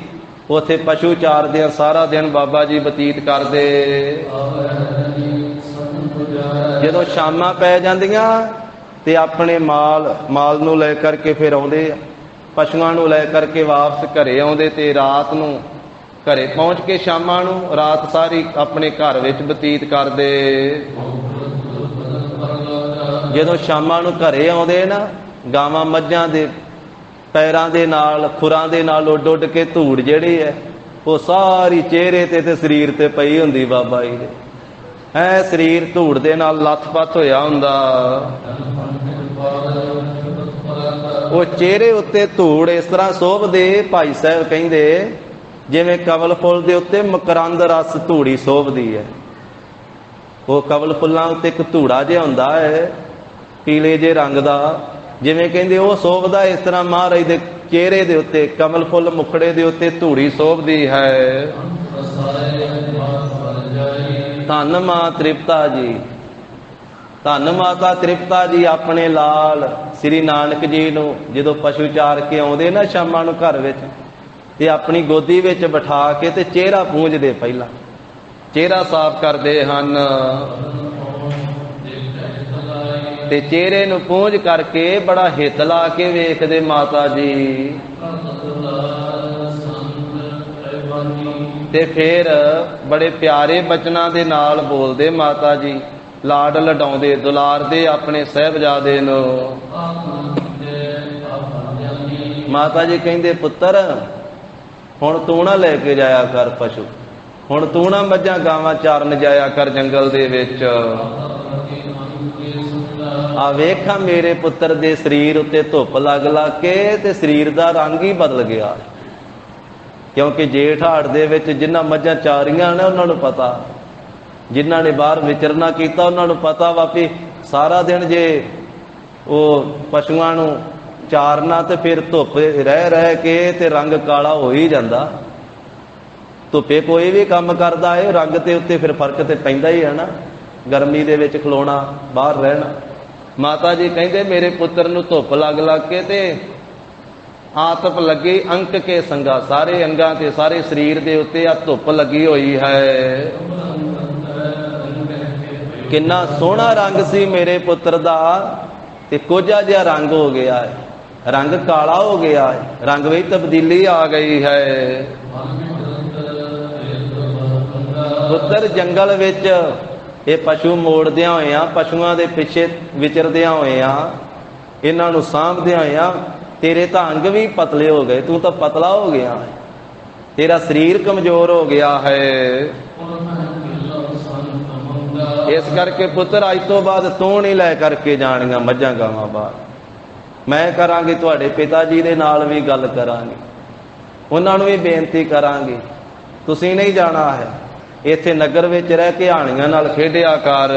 ਉੱਥੇ ਪਸ਼ੂ ਚਾਰਦੇ ਆ, ਸਾਰਾ ਦਿਨ ਬਾਬਾ ਜੀ ਬਤੀਤ ਕਰਦੇ। ਜਦੋਂ ਸ਼ਾਮਾਂ ਪੈ ਜਾਂਦੀਆਂ ਤੇ ਆਪਣੇ ਮਾਲ ਨੂੰ ਲੈ ਕਰਕੇ ਫਿਰ ਆਉਂਦੇ ਆ, ਪਸ਼ੂਆਂ ਨੂੰ ਲੈ ਕਰਕੇ ਵਾਪਸ ਘਰੇ ਆਉਂਦੇ ਤੇ ਰਾਤ ਨੂੰ ਘਰੇ ਪਹੁੰਚ ਕੇ ਸ਼ਾਮਾਂ ਨੂੰ ਰਾਤ ਸਾਰੀ ਆਪਣੇ ਘਰ ਵਿੱਚ ਬਤੀਤ ਕਰਦੇ। ਜਦੋਂ ਸ਼ਾਮਾਂ ਨੂੰ ਘਰੇ ਆਉਂਦੇ ਨਾ, ਗਾਵਾਂ ਮੱਝਾਂ ਦੇ ਪੈਰਾਂ ਦੇ ਨਾਲ, ਖੁਰਾਂ ਦੇ ਨਾਲ ਉੱਡ ਉੱਡ ਕੇ ਧੂੜ ਜਿਹੜੀ ਹੈ ਉਹ ਸਾਰੀ ਚਿਹਰੇ ਤੇ ਸਰੀਰ ਤੇ ਪਈ ਹੁੰਦੀ ਬਾਬਾ ਜੀ ਦੇ। ਸਰੀਰ ਧੂੜ ਦੇ ਨਾਲ ਲੱਥ-ਪੱਥ ਹੋਇਆ ਹੁੰਦਾ। ਉਹ ਚਿਹਰੇ ਉੱਤੇ ਧੂੜ ਇਸ ਤਰ੍ਹਾਂ ਸੋਭਦੇ, ਭਾਈ ਸਾਹਿਬ ਕਹਿੰਦੇ ਜਿਵੇਂ ਕਵਲ ਫੁੱਲ ਦੇ ਉੱਤੇ ਮਕਰੰਦ ਰਸ ਧੂੜੀ ਸੋਭਦੀ ਹੈ। ਉਹ ਕਵਲ ਫੁੱਲਾਂ ਉੱਤੇ ਇੱਕ ਧੂੜਾ ਜਿਹਾ ਹੁੰਦਾ ਹੈ ਪੀਲੇ ਜਿਹੇ ਰੰਗ ਦਾ, ਜਿਵੇਂ ਕਹਿੰਦੇ ਉਹ ਸੋਭਦਾ, ਇਸ ਤਰ੍ਹਾਂ ਮਹਾਰਾਜ ਦੇ ਚਿਹਰੇ ਦੇ ਉੱਤੇ, ਕਮਲ ਫੁੱਲ ਮੁਖੜੇ ਦੇ ਉੱਤੇ ਧੂੜੀ ਸੋਭਦੀ ਹੈ। ਧੰਨ ਮਾਂ ਤ੍ਰਿਪਤਾ ਜੀ, ਧੰਨ ਮਾਤਾ ਤ੍ਰਿਪਤਾ ਜੀ ਆਪਣੇ ਲਾਲ ਸ੍ਰੀ ਨਾਨਕ ਜੀ ਨੂੰ ਜਦੋਂ ਪਸ਼ੂ ਚਾਰ ਕੇ ਆਉਂਦੇ ਨਾ ਸ਼ਾਮਾਂ ਨੂੰ ਘਰ ਵਿੱਚ, ਤੇ ਆਪਣੀ ਗੋਦੀ ਵਿੱਚ ਬਿਠਾ ਕੇ ਤੇ ਚਿਹਰਾ ਪੂੰਝਦੇ, ਪਹਿਲਾਂ ਚਿਹਰਾ ਸਾਫ਼ ਕਰਦੇ ਹਨ ਤੇ ਚਿਹਰੇ ਨੂੰ ਪੂੰਝ ਕਰਕੇ ਬੜਾ ਹਿੱਤ ਲਾ ਕੇ ਵੇਖਦੇ ਮਾਤਾ ਜੀ। ਤੇ ਫਿਰ ਬੜੇ ਪਿਆਰੇ ਬਚਨਾਂ ਦੇ ਨਾਲ ਬੋਲਦੇ ਮਾਤਾ ਜੀ, ਲਾਡ ਲਡਾਉਂਦੇ, ਦੁਲਾਰਦੇ ਆਪਣੇ ਸਾਹਿਬਜ਼ਾਦੇ ਨੂੰ। ਮਾਤਾ ਜੀ ਕਹਿੰਦੇ ਪੁੱਤਰ ਹੁਣ ਤੂੰ ਨਾ ਲੈ ਕੇ ਜਾਇਆ ਕਰ ਪਸ਼ੂ, ਹੁਣ ਤੂੰ ਨਾ ਮੱਝਾਂ ਗਾਵਾਂ ਚਾਰਨ ਜਾਇਆ ਕਰ ਜੰਗਲ ਦੇ ਵਿੱਚ। ਆ ਵੇਖਾਂ ਮੇਰੇ ਪੁੱਤਰ ਦੇ ਸਰੀਰ ਉੱਤੇ ਧੁੱਪ ਲੱਗ ਕੇ ਤੇ ਸਰੀਰ ਦਾ ਰੰਗ ਹੀ ਬਦਲ ਗਿਆ। ਕਿਉਂਕਿ ਜੇਠ ਹਾੜ ਦੇ ਵਿੱਚ ਜਿਨ੍ਹਾਂ ਮੱਝਾਂ ਚਾਰੀਆਂ ਨੇ ਉਹਨਾਂ ਨੂੰ ਪਤਾ, ਜਿਨ੍ਹਾਂ ਨੇ ਬਾਹਰ ਵਿਚਰਨਾ ਕੀਤਾ ਉਹਨਾਂ ਨੂੰ ਪਤਾ ਵਾ ਵੀ ਸਾਰਾ ਦਿਨ ਜੇ ਉਹ ਪਸ਼ੂਆਂ ਨੂੰ ਚਾਰਨਾ ਤੇ ਫਿਰ ਧੁੱਪ ਰਹਿ ਕੇ ਤੇ ਰੰਗ ਕਾਲਾ ਹੋ ਹੀ ਜਾਂਦਾ। ਧੁੱਪੇ ਕੋਈ ਵੀ ਕੰਮ ਕਰਦਾ ਹੈ ਰੰਗ ਤੇ ਉੱਤੇ ਫਿਰ ਫਰਕ ਤੇ ਪੈਂਦਾ ਹੀ ਹੈ ਨਾ। ਗਰਮੀ ਦੇ ਵਿੱਚ ਖਲੋਣਾ, ਬਾਹਰ ਰਹਿਣਾ। ਮਾਤਾ ਜੀ ਕਹਿੰਦੇ ਮੇਰੇ ਪੁੱਤਰ ਨੂੰ ਧੁੱਪ ਲੱਗ ਕੇ ਤੇ ਆਤਪ ਲੱਗੀ ਅੰਕ ਕੇ ਸੰਗਾ, ਸਾਰੇ ਅੰਗਾਂ ਤੇ ਸਾਰੇ ਸਰੀਰ ਦੇ ਉੱਤੇ ਆ ਧੁੱਪ ਲੱਗੀ ਹੋਈ ਹੈ। ਕਿੰਨਾ ਸੋਹਣਾ ਰੰਗ ਸੀ ਮੇਰੇ ਪੁੱਤਰ ਦਾ ਤੇ ਕੋਝਾ ਜਿਹਾ ਰੰਗ ਹੋ ਗਿਆ ਹੈ, ਰੰਗ ਕਾਲਾ ਹੋ ਗਿਆ ਹੈ, ਰੰਗ ਵਿੱਚ ਤਬਦੀਲੀ ਆ ਗਈ ਹੈ। ਪੁੱਤਰ ਜੰਗਲ ਵਿੱਚ ਇਹ ਪਸ਼ੂ ਮੋੜਦਿਆਂ ਹੋਇਆਂ, ਪਸ਼ੂਆਂ ਦੇ ਪਿੱਛੇ ਵਿਚਰਦਿਆਂ ਹੋਇਆਂ, ਇਹਨਾਂ ਨੂੰ ਸਾਂਭਦਿਆਂ ਹੋਇਆਂ ਤੇਰੇ ਤਾਂ ਅੰਗ ਵੀ ਪਤਲੇ ਹੋ ਗਏ, ਤੂੰ ਤਾਂ ਪਤਲਾ ਹੋ ਗਿਆ ਹੈ, ਤੇਰਾ ਸਰੀਰ ਕਮਜ਼ੋਰ ਹੋ ਗਿਆ ਹੈ। ਇਸ ਕਰਕੇ ਪੁੱਤਰ ਅੱਜ ਤੋਂ ਬਾਅਦ ਤੂੰ ਨਹੀਂ ਲੈ ਕਰਕੇ ਜਾਣੀਆਂ ਮੱਝਾਂ ਗਾਵਾਂ ਬਾਹਰ। ਮੈਂ ਕਰਾਂਗੀ, ਤੁਹਾਡੇ ਪਿਤਾ ਜੀ ਦੇ ਨਾਲ ਵੀ ਗੱਲ ਕਰਾਂਗੇ, ਉਹਨਾਂ ਨੂੰ ਵੀ ਬੇਨਤੀ ਕਰਾਂਗੇ, ਤੁਸੀਂ ਨਹੀਂ ਜਾਣਾ ਹੈ। ਇੱਥੇ ਨਗਰ ਵਿੱਚ ਰਹਿ ਕੇ ਹਾਣੀਆਂ ਨਾਲ ਖੇਡਿਆ ਕਰ।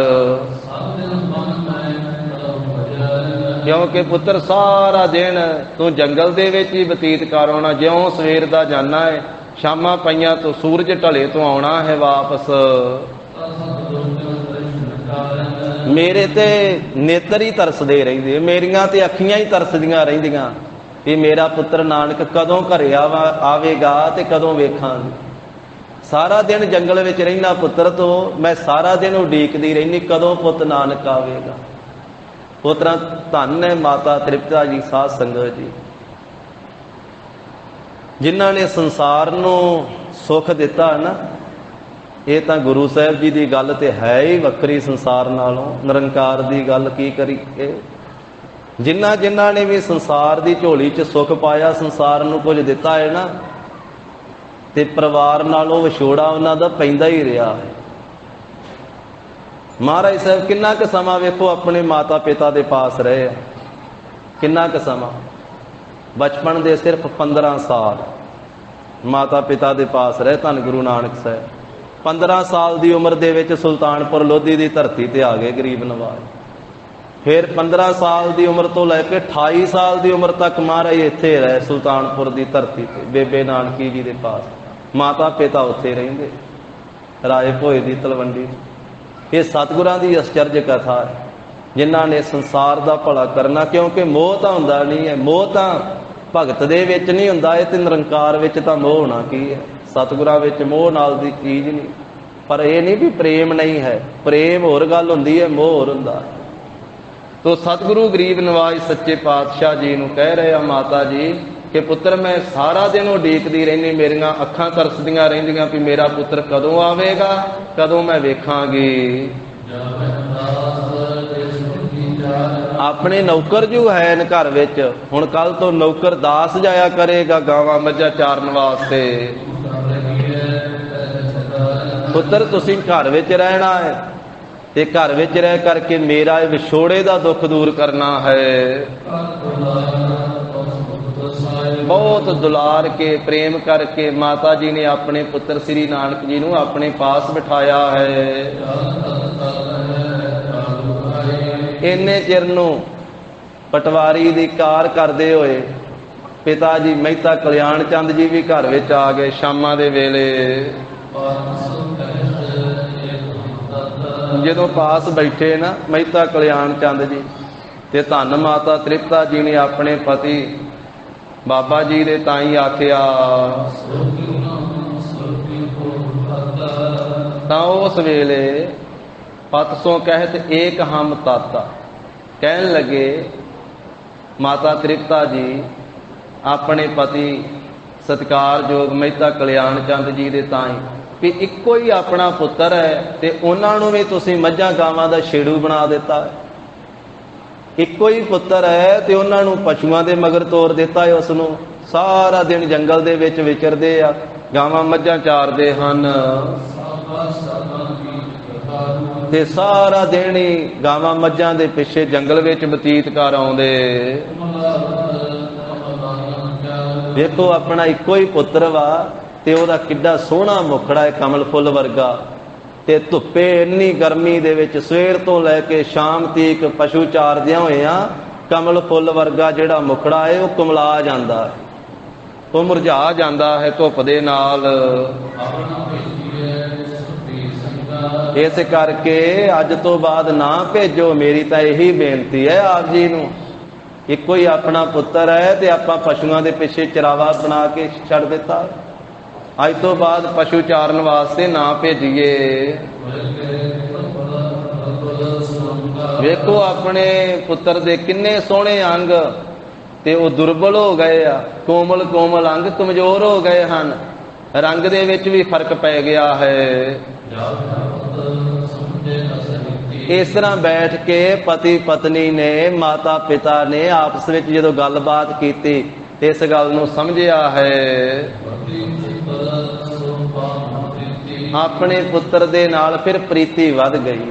ਕਿਉਂਕਿ ਪੁੱਤਰ ਸਾਰਾ ਦਿਨ ਤੂੰ ਜੰਗਲ ਦੇ ਵਿੱਚ ਹੀ ਬਤੀਤ ਕਰ ਆਉਣਾ। ਜਿਉਂ ਸਵੇਰ ਦਾ ਜਾਣਾ ਹੈ, ਸ਼ਾਮਾਂ ਪਈਆਂ ਤੋਂ ਸੂਰਜ ਢਲੇ ਤੋਂ ਆਉਣਾ ਹੈ ਵਾਪਸ। ਮੇਰੇ ਤੇ ਨੇਤਰ ਹੀ ਤਰਸਦੇ ਰਹਿੰਦੇ, ਮੇਰੀਆਂ ਤੇ ਅੱਖੀਆਂ ਹੀ ਤਰਸਦੀਆਂ ਰਹਿੰਦੀਆਂ ਵੀ ਮੇਰਾ ਪੁੱਤਰ ਨਾਨਕ ਕਦੋਂ ਘਰੇ ਆਵੇਗਾ ਤੇ ਕਦੋਂ ਵੇਖਾਂਗੇ। ਸਾਰਾ ਦਿਨ ਜੰਗਲ ਵਿੱਚ ਰਹਿਣਾ ਪੁੱਤਰ ਤੋਂ, ਮੈਂ ਸਾਰਾ ਦਿਨ ਉਡੀਕਦੀ ਰਹਿੰਦੀ ਕਦੋਂ ਪੁੱਤ ਨਾਨਕ ਆਵੇਗਾ। ਪੁੱਤਰਾਂ ਧੰਨ ਹੈ ਮਾਤਾ ਤ੍ਰਿਪਤਾ ਜੀ, ਸਾਧ ਸੰਗਤ ਜੀ, ਜਿਨ੍ਹਾਂ ਨੇ ਸੰਸਾਰ ਨੂੰ ਸੁੱਖ ਦਿੱਤਾ ਨਾ। ਇਹ ਤਾਂ ਗੁਰੂ ਸਾਹਿਬ ਜੀ ਦੀ ਗੱਲ ਤੇ ਹੈ ਹੀ ਵੱਖਰੀ ਸੰਸਾਰ ਨਾਲੋਂ। ਨਿਰੰਕਾਰ ਦੀ ਗੱਲ ਕੀ ਕਰੀਏ। ਜਿਨ੍ਹਾਂ ਨੇ ਵੀ ਸੰਸਾਰ ਦੀ ਝੋਲੀ 'ਚ ਸੁੱਖ ਪਾਇਆ, ਸੰਸਾਰ ਨੂੰ ਕੁਝ ਦਿੱਤਾ ਹੈ ਨਾ, ਤੇ ਪਰਿਵਾਰ ਨਾਲੋਂ ਵਿਛੋੜਾ ਉਹਨਾਂ ਦਾ ਪੈਂਦਾ ਹੀ ਰਿਹਾ ਹੈ। ਮਹਾਰਾਜ ਸਾਹਿਬ ਕਿੰਨਾ ਕੁ ਸਮਾਂ ਵੇਖੋ ਆਪਣੇ ਮਾਤਾ ਪਿਤਾ ਦੇ ਪਾਸ ਰਹੇ ਆ, ਕਿੰਨਾ ਕੁ ਸਮਾਂ। ਬਚਪਨ ਦੇ ਸਿਰਫ 15 ਸਾਲ ਮਾਤਾ ਪਿਤਾ ਦੇ ਪਾਸ ਰਹੇ ਧੰਨ ਗੁਰੂ ਨਾਨਕ ਸਾਹਿਬ। 15 ਸਾਲ ਦੀ ਉਮਰ ਦੇ ਵਿੱਚ ਸੁਲਤਾਨਪੁਰ ਲੋਧੀ ਦੀ ਧਰਤੀ ਤੇ ਆ ਗਏ ਗਰੀਬ ਨਵਾਜ਼। ਫਿਰ 15 ਸਾਲ ਦੀ ਉਮਰ ਤੋਂ ਲੈ ਕੇ 28 ਸਾਲ ਦੀ ਉਮਰ ਤੱਕ ਮਹਾਰਾਜ ਇੱਥੇ ਰਹੇ ਸੁਲਤਾਨਪੁਰ ਦੀ ਧਰਤੀ ਤੇ ਬੇਬੇ ਨਾਨਕੀ ਜੀ ਦੇ ਪਾਸ। ਮਾਤਾ ਪਿਤਾ ਉੱਥੇ ਰਹਿੰਦੇ ਰਾਏ ਭੋਏ ਦੀ ਤਲਵੰਡੀ। ਇਹ ਸਤਿਗੁਰਾਂ ਦੀ ਅਸਚਰਜ ਕਥਾ ਹੈ, ਜਿਨ੍ਹਾਂ ਨੇ ਸੰਸਾਰ ਦਾ ਭਲਾ ਕਰਨਾ। ਕਿਉਂਕਿ ਮੋਹ ਤਾਂ ਹੁੰਦਾ ਨਹੀਂ ਹੈ, ਮੋਹ ਤਾਂ ਭਗਤ ਦੇ ਵਿੱਚ ਨਹੀਂ ਹੁੰਦਾ, ਇਹ ਤੇ ਨਿਰੰਕਾਰ ਵਿੱਚ ਤਾਂ ਮੋਹ ਹੋਣਾ ਕੀ ਹੈ। ਸਤਿਗੁਰਾਂ ਵਿੱਚ ਮੋਹ ਨਾਲ ਦੀ ਚੀਜ਼ ਨਹੀਂ। ਪਰ ਇਹ ਨਹੀਂ ਵੀ ਪ੍ਰੇਮ ਨਹੀਂ ਹੈ, ਪ੍ਰੇਮ ਹੋਰ ਗੱਲ ਹੁੰਦੀ ਹੈ, ਮੋਹ ਹੋਰ ਹੁੰਦਾ। ਤੋ ਸਤਿਗੁਰੂ ਗਰੀਬ ਨਵਾਜ ਸੱਚੇ ਪਾਤਸ਼ਾਹ ਜੀ ਨੂੰ ਕਹਿ ਰਹੇ ਆ ਮਾਤਾ ਜੀ ਕਿ ਪੁੱਤਰ ਮੈਂ ਸਾਰਾ ਦਿਨ ਉਡੀਕਦੀ ਰਹਿੰਦੀ, ਮੇਰੀਆਂ ਅੱਖਾਂ ਤਰਸਦੀਆਂ ਰਹਿੰਦੀਆਂ ਵੀ ਮੇਰਾ ਪੁੱਤਰ ਕਦੋਂ ਆਵੇਗਾ, ਕਦੋਂ ਮੈਂ ਵੇਖਾਂਗੀ। ਆਪਣੇ ਨੌਕਰ ਜੋ ਹੈ ਘਰ ਵਿੱਚ, ਹੁਣ ਕੱਲ ਤੋਂ ਨੌਕਰ ਦਾਸ ਜਾਇਆ ਕਰੇਗਾ ਗਾਵਾਂ ਮੱਝਾਂ ਚਾਰਨ ਵਾਸਤੇ। ਪੁੱਤਰ ਤੁਸੀਂ ਘਰ ਵਿੱਚ ਰਹਿਣਾ ਹੈ ਤੇ ਘਰ ਵਿੱਚ ਰਹਿ ਕਰਕੇ ਮੇਰਾ ਇਹ ਵਿਛੋੜੇ ਦਾ ਦੁੱਖ ਦੂਰ ਕਰਨਾ ਹੈ। ਬਹੁਤ ਦੁਲਾਰ ਕੇ ਪ੍ਰੇਮ ਕਰਕੇ ਮਾਤਾ ਜੀ ਨੇ ਆਪਣੇ ਪੁੱਤਰ ਸ੍ਰੀ ਨਾਨਕ ਜੀ ਨੂੰ ਆਪਣੇ ਪਾਸ ਬਿਠਾਇਆ ਹੈ। ਇੰਨੇ ਚਿਰ ਨੂੰ ਪਟਵਾਰੀ ਦੀ ਕਾਰ ਕਰਦੇ ਹੋਏ ਪਿਤਾ ਜੀ ਮਹਿਤਾ ਕਲਿਆਣ ਚੰਦ ਜੀ ਵੀ ਘਰ ਵਿੱਚ ਆ ਗਏ ਸ਼ਾਮਾਂ ਦੇ ਵੇਲੇ। ਜਦੋਂ ਪਾਸ ਬੈਠੇ ਨਾ ਮਹਿਤਾ ਕਲਿਆਣ ਚੰਦ ਜੀ ਤੇ ਧੰਨ ਮਾਤਾ ਤ੍ਰਿਪਤਾ ਜੀ ਨੇ ਆਪਣੇ ਪਤੀ ਬਾਬਾ ਜੀ ਦੇ ਤਾਈਂ ਆਖਿਆ ਤਾਂ ਉਸ ਵੇਲੇ ਪਤ ਸੋ ਕਹਿਤ ਏਕ ਹਮ ਤਾਤਾ, ਕਹਿਣ ਲੱਗੇ ਮਾਤਾ ਤ੍ਰਿਪਤਾ ਜੀ ਆਪਣੇ ਪਤੀ ਸਤਿਕਾਰਯੋਗ ਮਹਿਤਾ ਕਲਿਆਣ ਚੰਦ ਜੀ ਦੇ ਤਾਈਂ ਵੀ ਇੱਕੋ ਹੀ ਆਪਣਾ ਪੁੱਤਰ ਹੈ ਤੇ ਉਹਨਾਂ ਨੂੰ ਵੀ ਤੁਸੀਂ ਮੱਝਾਂ ਗਾਵਾਂ ਦਾ ਛੇੜੂ ਬਣਾ ਦਿੱਤਾ। ਇੱਕੋ ਹੀ ਪੁੱਤਰ ਹੈ ਤੇ ਉਹਨਾਂ ਨੂੰ ਪਸ਼ੂਆਂ ਦੇ ਮਗਰ ਤੋਰ ਦਿੱਤਾ ਹੈ। ਉਸ ਨੂੰ ਸਾਰਾ ਦਿਨ ਜੰਗਲ ਦੇ ਵਿੱਚ ਵਿਚਰਦੇ ਆ, ਗਾਵਾਂ ਮੱਝਾਂ ਚਾਰਦੇ ਹਨ ਤੇ ਸਾਰਾ ਦਿਨ ਹੀ ਗਾਵਾਂ ਮੱਝਾਂ ਦੇ ਪਿੱਛੇ ਜੰਗਲ ਵਿੱਚ ਬਤੀਤ ਕਰ ਆਉਂਦੇ। ਵੇਖੋ ਆਪਣਾ ਇੱਕੋ ਹੀ ਪੁੱਤਰ ਵਾ ਤੇ ਉਹਦਾ ਕਿੱਡਾ ਸੋਹਣਾ ਮੁਖੜਾ ਹੈ, ਕਮਲ ਫੁੱਲ ਵਰਗਾ, ਤੇ ਧੁੱਪੇ ਇੰਨੀ ਗਰਮੀ ਦੇ ਵਿੱਚ ਸਵੇਰ ਤੋਂ ਲੈ ਕੇ ਸ਼ਾਮ ਤੀਕ ਪਸ਼ੂ ਚਾਰਦਿਆਂ ਹੋਇਆਂ ਕਮਲ ਫੁੱਲ ਵਰਗਾ ਜਿਹੜਾ ਮੁਖੜਾ ਹੈ ਉਹ ਕੁਮਲਾ ਜਾਂਦਾ ਹੈ, ਉਹ ਮੁਰਝਾ ਜਾਂਦਾ ਹੈ ਧੁੱਪ ਦੇ ਨਾਲ। ਇਸ ਕਰਕੇ ਅੱਜ ਤੋਂ ਬਾਅਦ ਨਾ ਭੇਜੋ, ਮੇਰੀ ਤਾਂ ਇਹੀ ਬੇਨਤੀ ਹੈ ਆਪ ਜੀ ਨੂੰ। ਇੱਕੋ ਹੀ ਆਪਣਾ ਪੁੱਤਰ ਹੈ ਤੇ ਆਪਾਂ ਪਸ਼ੂਆਂ ਦੇ ਪਿੱਛੇ ਚਰਾਵਾ ਬਣਾ ਕੇ ਛੱਡ ਦਿੱਤਾ। ਅੱਜ ਤੋਂ ਬਾਅਦ ਪਸ਼ੂ ਚਾਰਨ ਵਾਸਤੇ ਨਾ ਭੇਜੀਏ। ਵੇਖੋ ਆਪਣੇ ਪੁੱਤਰ ਦੇ ਕਿੰਨੇ ਸੋਹਣੇ ਅੰਗ ਤੇ ਉਹ ਦੁਰਬਲ ਹੋ ਗਏ ਆ, ਕੋਮਲ ਕੋਮਲ ਅੰਗ ਕਮਜ਼ੋਰ ਹੋ ਗਏ ਹਨ, ਰੰਗ ਦੇ ਵਿੱਚ ਵੀ ਫਰਕ ਪੈ ਗਿਆ ਹੈ। ਇਸ ਤਰ੍ਹਾਂ ਬੈਠ ਕੇ ਪਤੀ ਪਤਨੀ ਨੇ, ਮਾਤਾ ਪਿਤਾ ਨੇ ਆਪਸ ਵਿੱਚ ਜਦੋਂ ਗੱਲਬਾਤ ਕੀਤੀ ਇਸ ਗੱਲ ਨੂੰ ਸਮਝਿਆ ਹੈ। ਆਪਣੇ ਪੁੱਤਰ ਦੇ ਨਾਲ ਫਿਰ ਪ੍ਰੀਤੀ ਵੱਧ ਗਈ।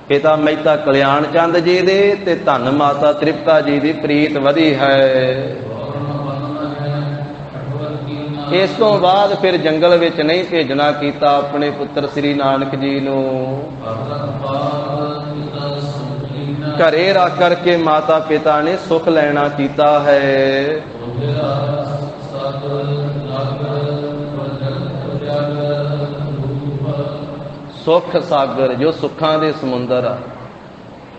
ਪਿਤਾ ਮਹਿਤਾ ਕਲਿਆਣ ਚੰਦ ਜੀ ਦੇ ਤੇ ਧੰਨ ਮਾਤਾ ਤ੍ਰਿਪਤਾ ਜੀ ਦੀ ਪ੍ਰੀਤ ਵਧੀ ਹੈ। ਇਸ ਤੋਂ ਬਾਅਦ ਫਿਰ ਜੰਗਲ ਵਿੱਚ ਨਹੀਂ ਭੇਜਣਾ ਕੀਤਾ ਆਪਣੇ ਪੁੱਤਰ ਸ੍ਰੀ ਨਾਨਕ ਜੀ ਨੂੰ। ਘਰੇ ਰੱਖ ਕਰਕੇ ਮਾਤਾ ਪਿਤਾ ਨੇ ਸੁਖ ਲੈਣਾ ਕੀਤਾ ਹੈ। ਸੁਖ ਸਾਗਰ ਜੋ ਸੁੱਖਾਂ ਦੇ ਸਮੁੰਦਰ ਆ,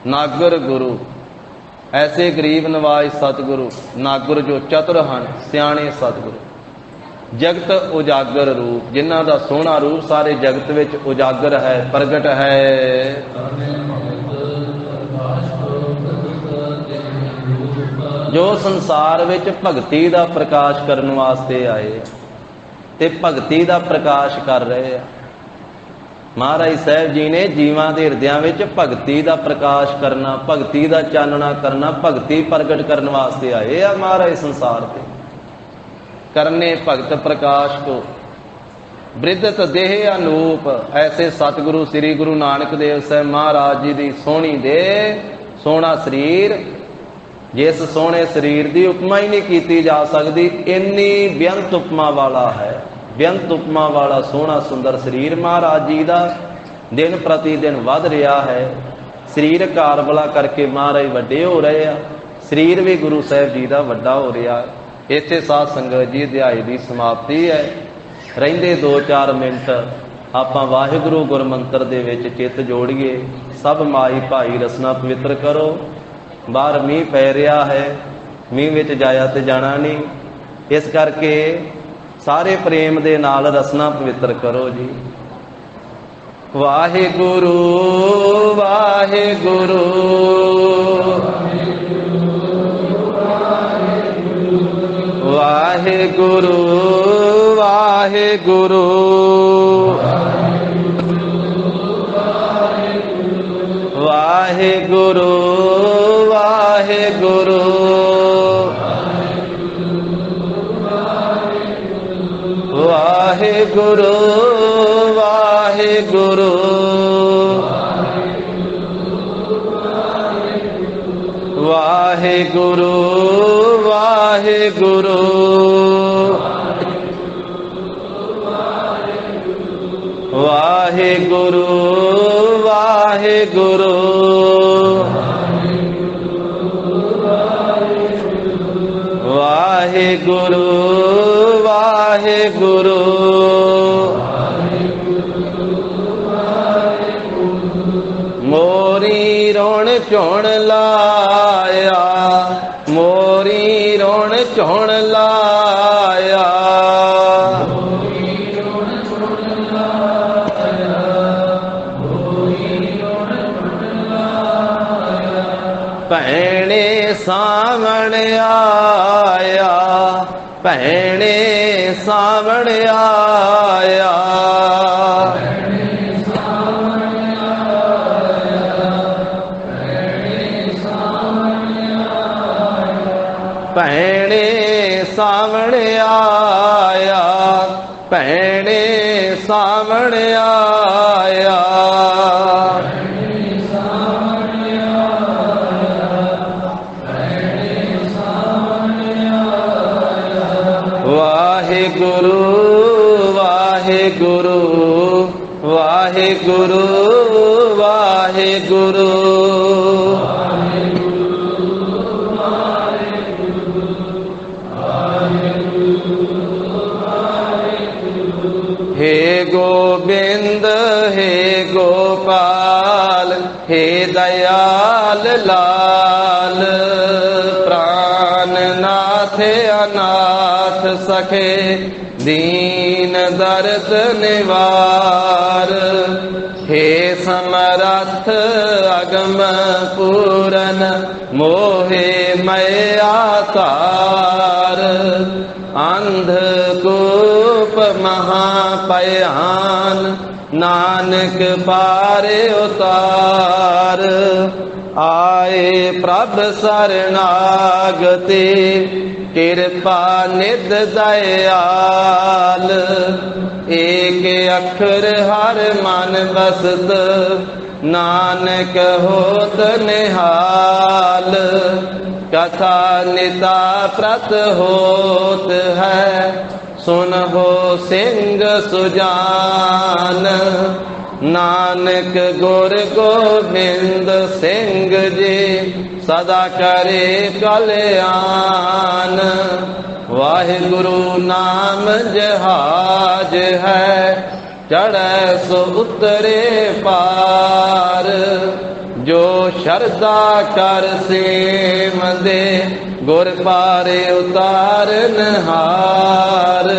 ਨਾਗਰ ਗੁਰੂ ਐਸੇ ਗਰੀਬ ਨਵਾਜ ਸਤਿਗੁਰੂ, ਨਾਗਰ ਜੋ ਚਤੁਰ ਹਨ ਸਿਆਣੇ ਸਤਿਗੁਰੂ, ਜਗਤ ਉਜਾਗਰ ਰੂਪ, ਜਿਨ੍ਹਾਂ ਦਾ ਸੋਹਣਾ ਰੂਪ ਸਾਰੇ ਜਗਤ ਵਿੱਚ ਉਜਾਗਰ ਹੈ, ਪ੍ਰਗਟ ਹੈ। ਜੋ ਸੰਸਾਰ ਵਿੱਚ ਭਗਤੀ ਦਾ ਪ੍ਰਕਾਸ਼ ਕਰਨ ਵਾਸਤੇ ਆਏ ਤੇ ਭਗਤੀ ਦਾ ਪ੍ਰਕਾਸ਼ ਕਰ ਰਹੇ ਆ। ਮਹਾਰਾਜ ਸਾਹਿਬ ਜੀ ਨੇ ਜੀਵਾਂ ਦੇ ਹਿਰਦਿਆਂ ਵਿੱਚ ਭਗਤੀ ਦਾ ਪ੍ਰਕਾਸ਼ ਕਰਨਾ, ਭਗਤੀ ਦਾ ਚਾਨਣਾ ਕਰਨਾ, ਭਗਤੀ ਪ੍ਰਗਟ ਕਰਨ ਵਾਸਤੇ ਆਏ ਆ ਮਹਾਰਾਜ ਸੰਸਾਰ ਤੇ। ਕਰਨੇ ਭਗਤ ਪ੍ਰਕਾਸ਼ ਕੋ ਬ੍ਰਿਧਤ ਦੇਹ ਅਨੂਪ, ਐਸੇ ਸਤਿਗੁਰੂ ਸ੍ਰੀ ਗੁਰੂ ਨਾਨਕ ਦੇਵ ਸਾਹਿਬ ਮਹਾਰਾਜ ਜੀ ਦੀ ਸੋਹਣੀ ਦੇਹ, ਸੋਹਣਾ ਸਰੀਰ, ਜਿਸ ਸੋਹਣੇ ਸਰੀਰ ਦੀ ਉਪਮਾ ਹੀ ਨਹੀਂ ਕੀਤੀ ਜਾ ਸਕਦੀ, ਇੰਨੀ ਬੇਅੰਤ ਉਪਮਾ ਵਾਲਾ ਹੈ। ਬੇਅੰਤ ਉਪਮਾ ਵਾਲਾ ਸੋਹਣਾ ਸੁੰਦਰ ਸਰੀਰ ਮਹਾਰਾਜ ਜੀ ਦਾ ਦਿਨ ਪ੍ਰਤੀ ਦਿਨ ਵੱਧ ਰਿਹਾ ਹੈ। ਸਰੀਰ ਕਾਰਬਲਾ ਕਰਕੇ ਮਹਾਰਾਜ ਵੱਡੇ ਹੋ ਰਹੇ ਆ, ਸਰੀਰ ਵੀ ਗੁਰੂ ਸਾਹਿਬ ਜੀ ਦਾ ਵੱਡਾ ਹੋ ਰਿਹਾ। ਇੱਥੇ ਸਾਧ ਸੰਗਤ ਜੀ ਅਧਿਆਏ ਦੀ ਸਮਾਪਤੀ ਹੈ। ਰਹਿੰਦੇ 2-4 ਮਿੰਟ ਆਪਾਂ ਵਾਹਿਗੁਰੂ ਗੁਰਮੰਤਰ ਦੇ ਵਿੱਚ ਚਿੱਤ ਜੋੜੀਏ। ਸਭ ਮਾਈ ਭਾਈ ਰਸਨਾ ਪਵਿੱਤਰ ਕਰੋ। ਬਾਹਰ ਮੀਂਹ ਪੈ ਰਿਹਾ ਹੈ, ਮੀਂਹ ਵਿੱਚ ਜਾਇਆ ਤੇ ਜਾਣਾ ਨਹੀਂ, ਇਸ ਕਰਕੇ ਸਾਰੇ ਪ੍ਰੇਮ ਦੇ ਨਾਲ ਰਸਨਾ ਪਵਿੱਤਰ ਕਰੋ ਜੀ। ਵਾਹਿਗੁਰੂ ਵਾਹਿਗੁਰੂ ਵਾਹਿਗੁਰੂ ਵਾਹਿਗੁਰੂ ਵਾਹਿਗੁਰੂ ਵਾਹਿਗੁਰੂ ਵਾਹਿਗੁਰੂ ਵਾਹਿਗੁਰੂ ਵਾਹਿਗੁਰੂ ਵਾਹਿਗੁਰੂ ਵਾਹਿਗੁਰੂ ਵਾਹਿਗੁਰੂ ਵਾਹਿਗੁਰੂ ਵਾਹਿਗੁਰੂ ਮੋਰੀ ਰੋਣ ਝੋਣ ਲਾਇਆ, ਮੋਰੀ ਰੋਣ ਝੋਣ ਲਾਇਆ, ਭੈਣੇ ਸਾਵਣ ਆਇਆ, ਭੈਣੇ ਸਾਵਣ ਆਇਆ, ਭੈਣੇ ਸਾਵਣ ਆਇਆ, ਭੈਣੇ ਸਾਵਣ ਆਇਆ। ਵਾਹਿਗੁਰੂ ਵਾਹਿਗੁਰੂ ਵਾਹਿਗੁਰੂ ਵਾਹਿਗੁਰੂ। हे गोविंद हे गोपाल हे दयाल लाल। प्राणनाथ अनाथ सखे दीन दर्द निवार। हे समरथ अगम पूरन मोहे मैया तार। अंधकूप महापयान नानक पारे उतार। आए प्रभ शरणागति कृपा निध दयाल। एक अक्षर हर मन बसत नानक होत निहाल। कथा निता प्रत होत है सुन हो सिंह सुजान। नानक गुर गोविंद सिंह जी सदा करे कल्याण। वाहिगुरु नाम जहाज है चढ़े सो उतरे पार। जो शरदा कर सेम दे गुर पारे उतारन हार।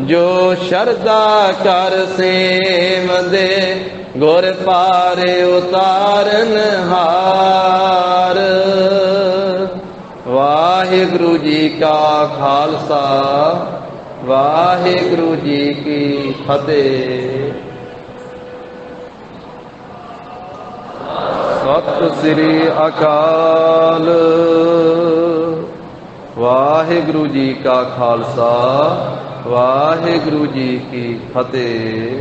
जो शरदा कर सेम दे गुर पारे उतारन हार। वाहिगुरु जी का खालसा वाहिगुरु जी की फतेह। सत श्री अकाल। वाहिगुरु जी का खालसा वाहिगुरु जी की फतेह।